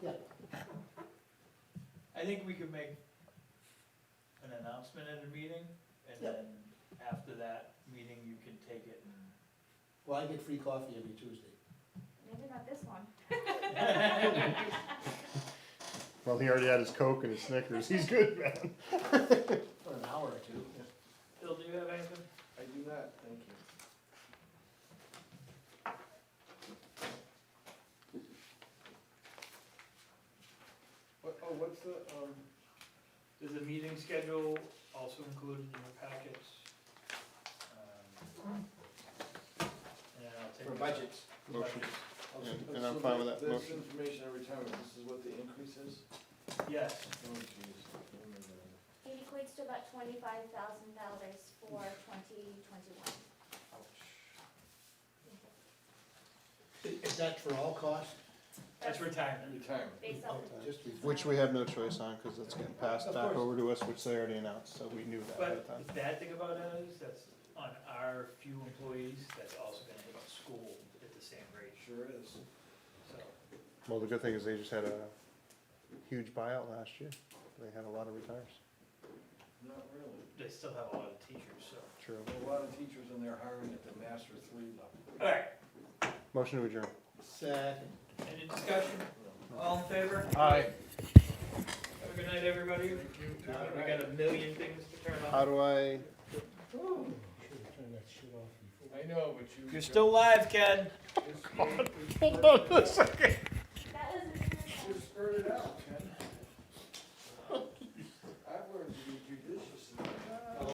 to him? I think we could make an announcement at a meeting, and Yep. then after that meeting, you can take it and. Well, I get free coffee every Tuesday. Maybe not this one. Well, he already had his Coke and his Snickers, he's good, man. For an hour or two. Bill, do you have anything? I do not, thank you. What's the, There's a meeting schedule also included in your packets. And I'll take. For budgets. Motion. Budgets. And I'm fine with that This motion. information every time, this is what the increase is? Yes, Oh, jeez. It equates to about $25,000 for 2021. Is that for all costs? that's retirement. Retirement. Based off of Just Which we have no choice on, cause it's getting passed Of back course. over to us, which they already announced, so we knew that ahead of But time. the bad thing about that is, that's on our few employees, that's also gonna hit school at the same rate, Sure is. so. Well, the good thing is they just had a huge buyout last year, they had a lot of retires. Not really. They still have a lot of teachers, so. True. There are a lot of teachers and they're hiring at the master 3 level. Alright, Motion to adjourn. Second. any discussion? All in favor? Aye. Have a good night, everybody. We got a million things to turn How on. do I? I know, but you. You're still live, Ken. Just wait. Hold on a second.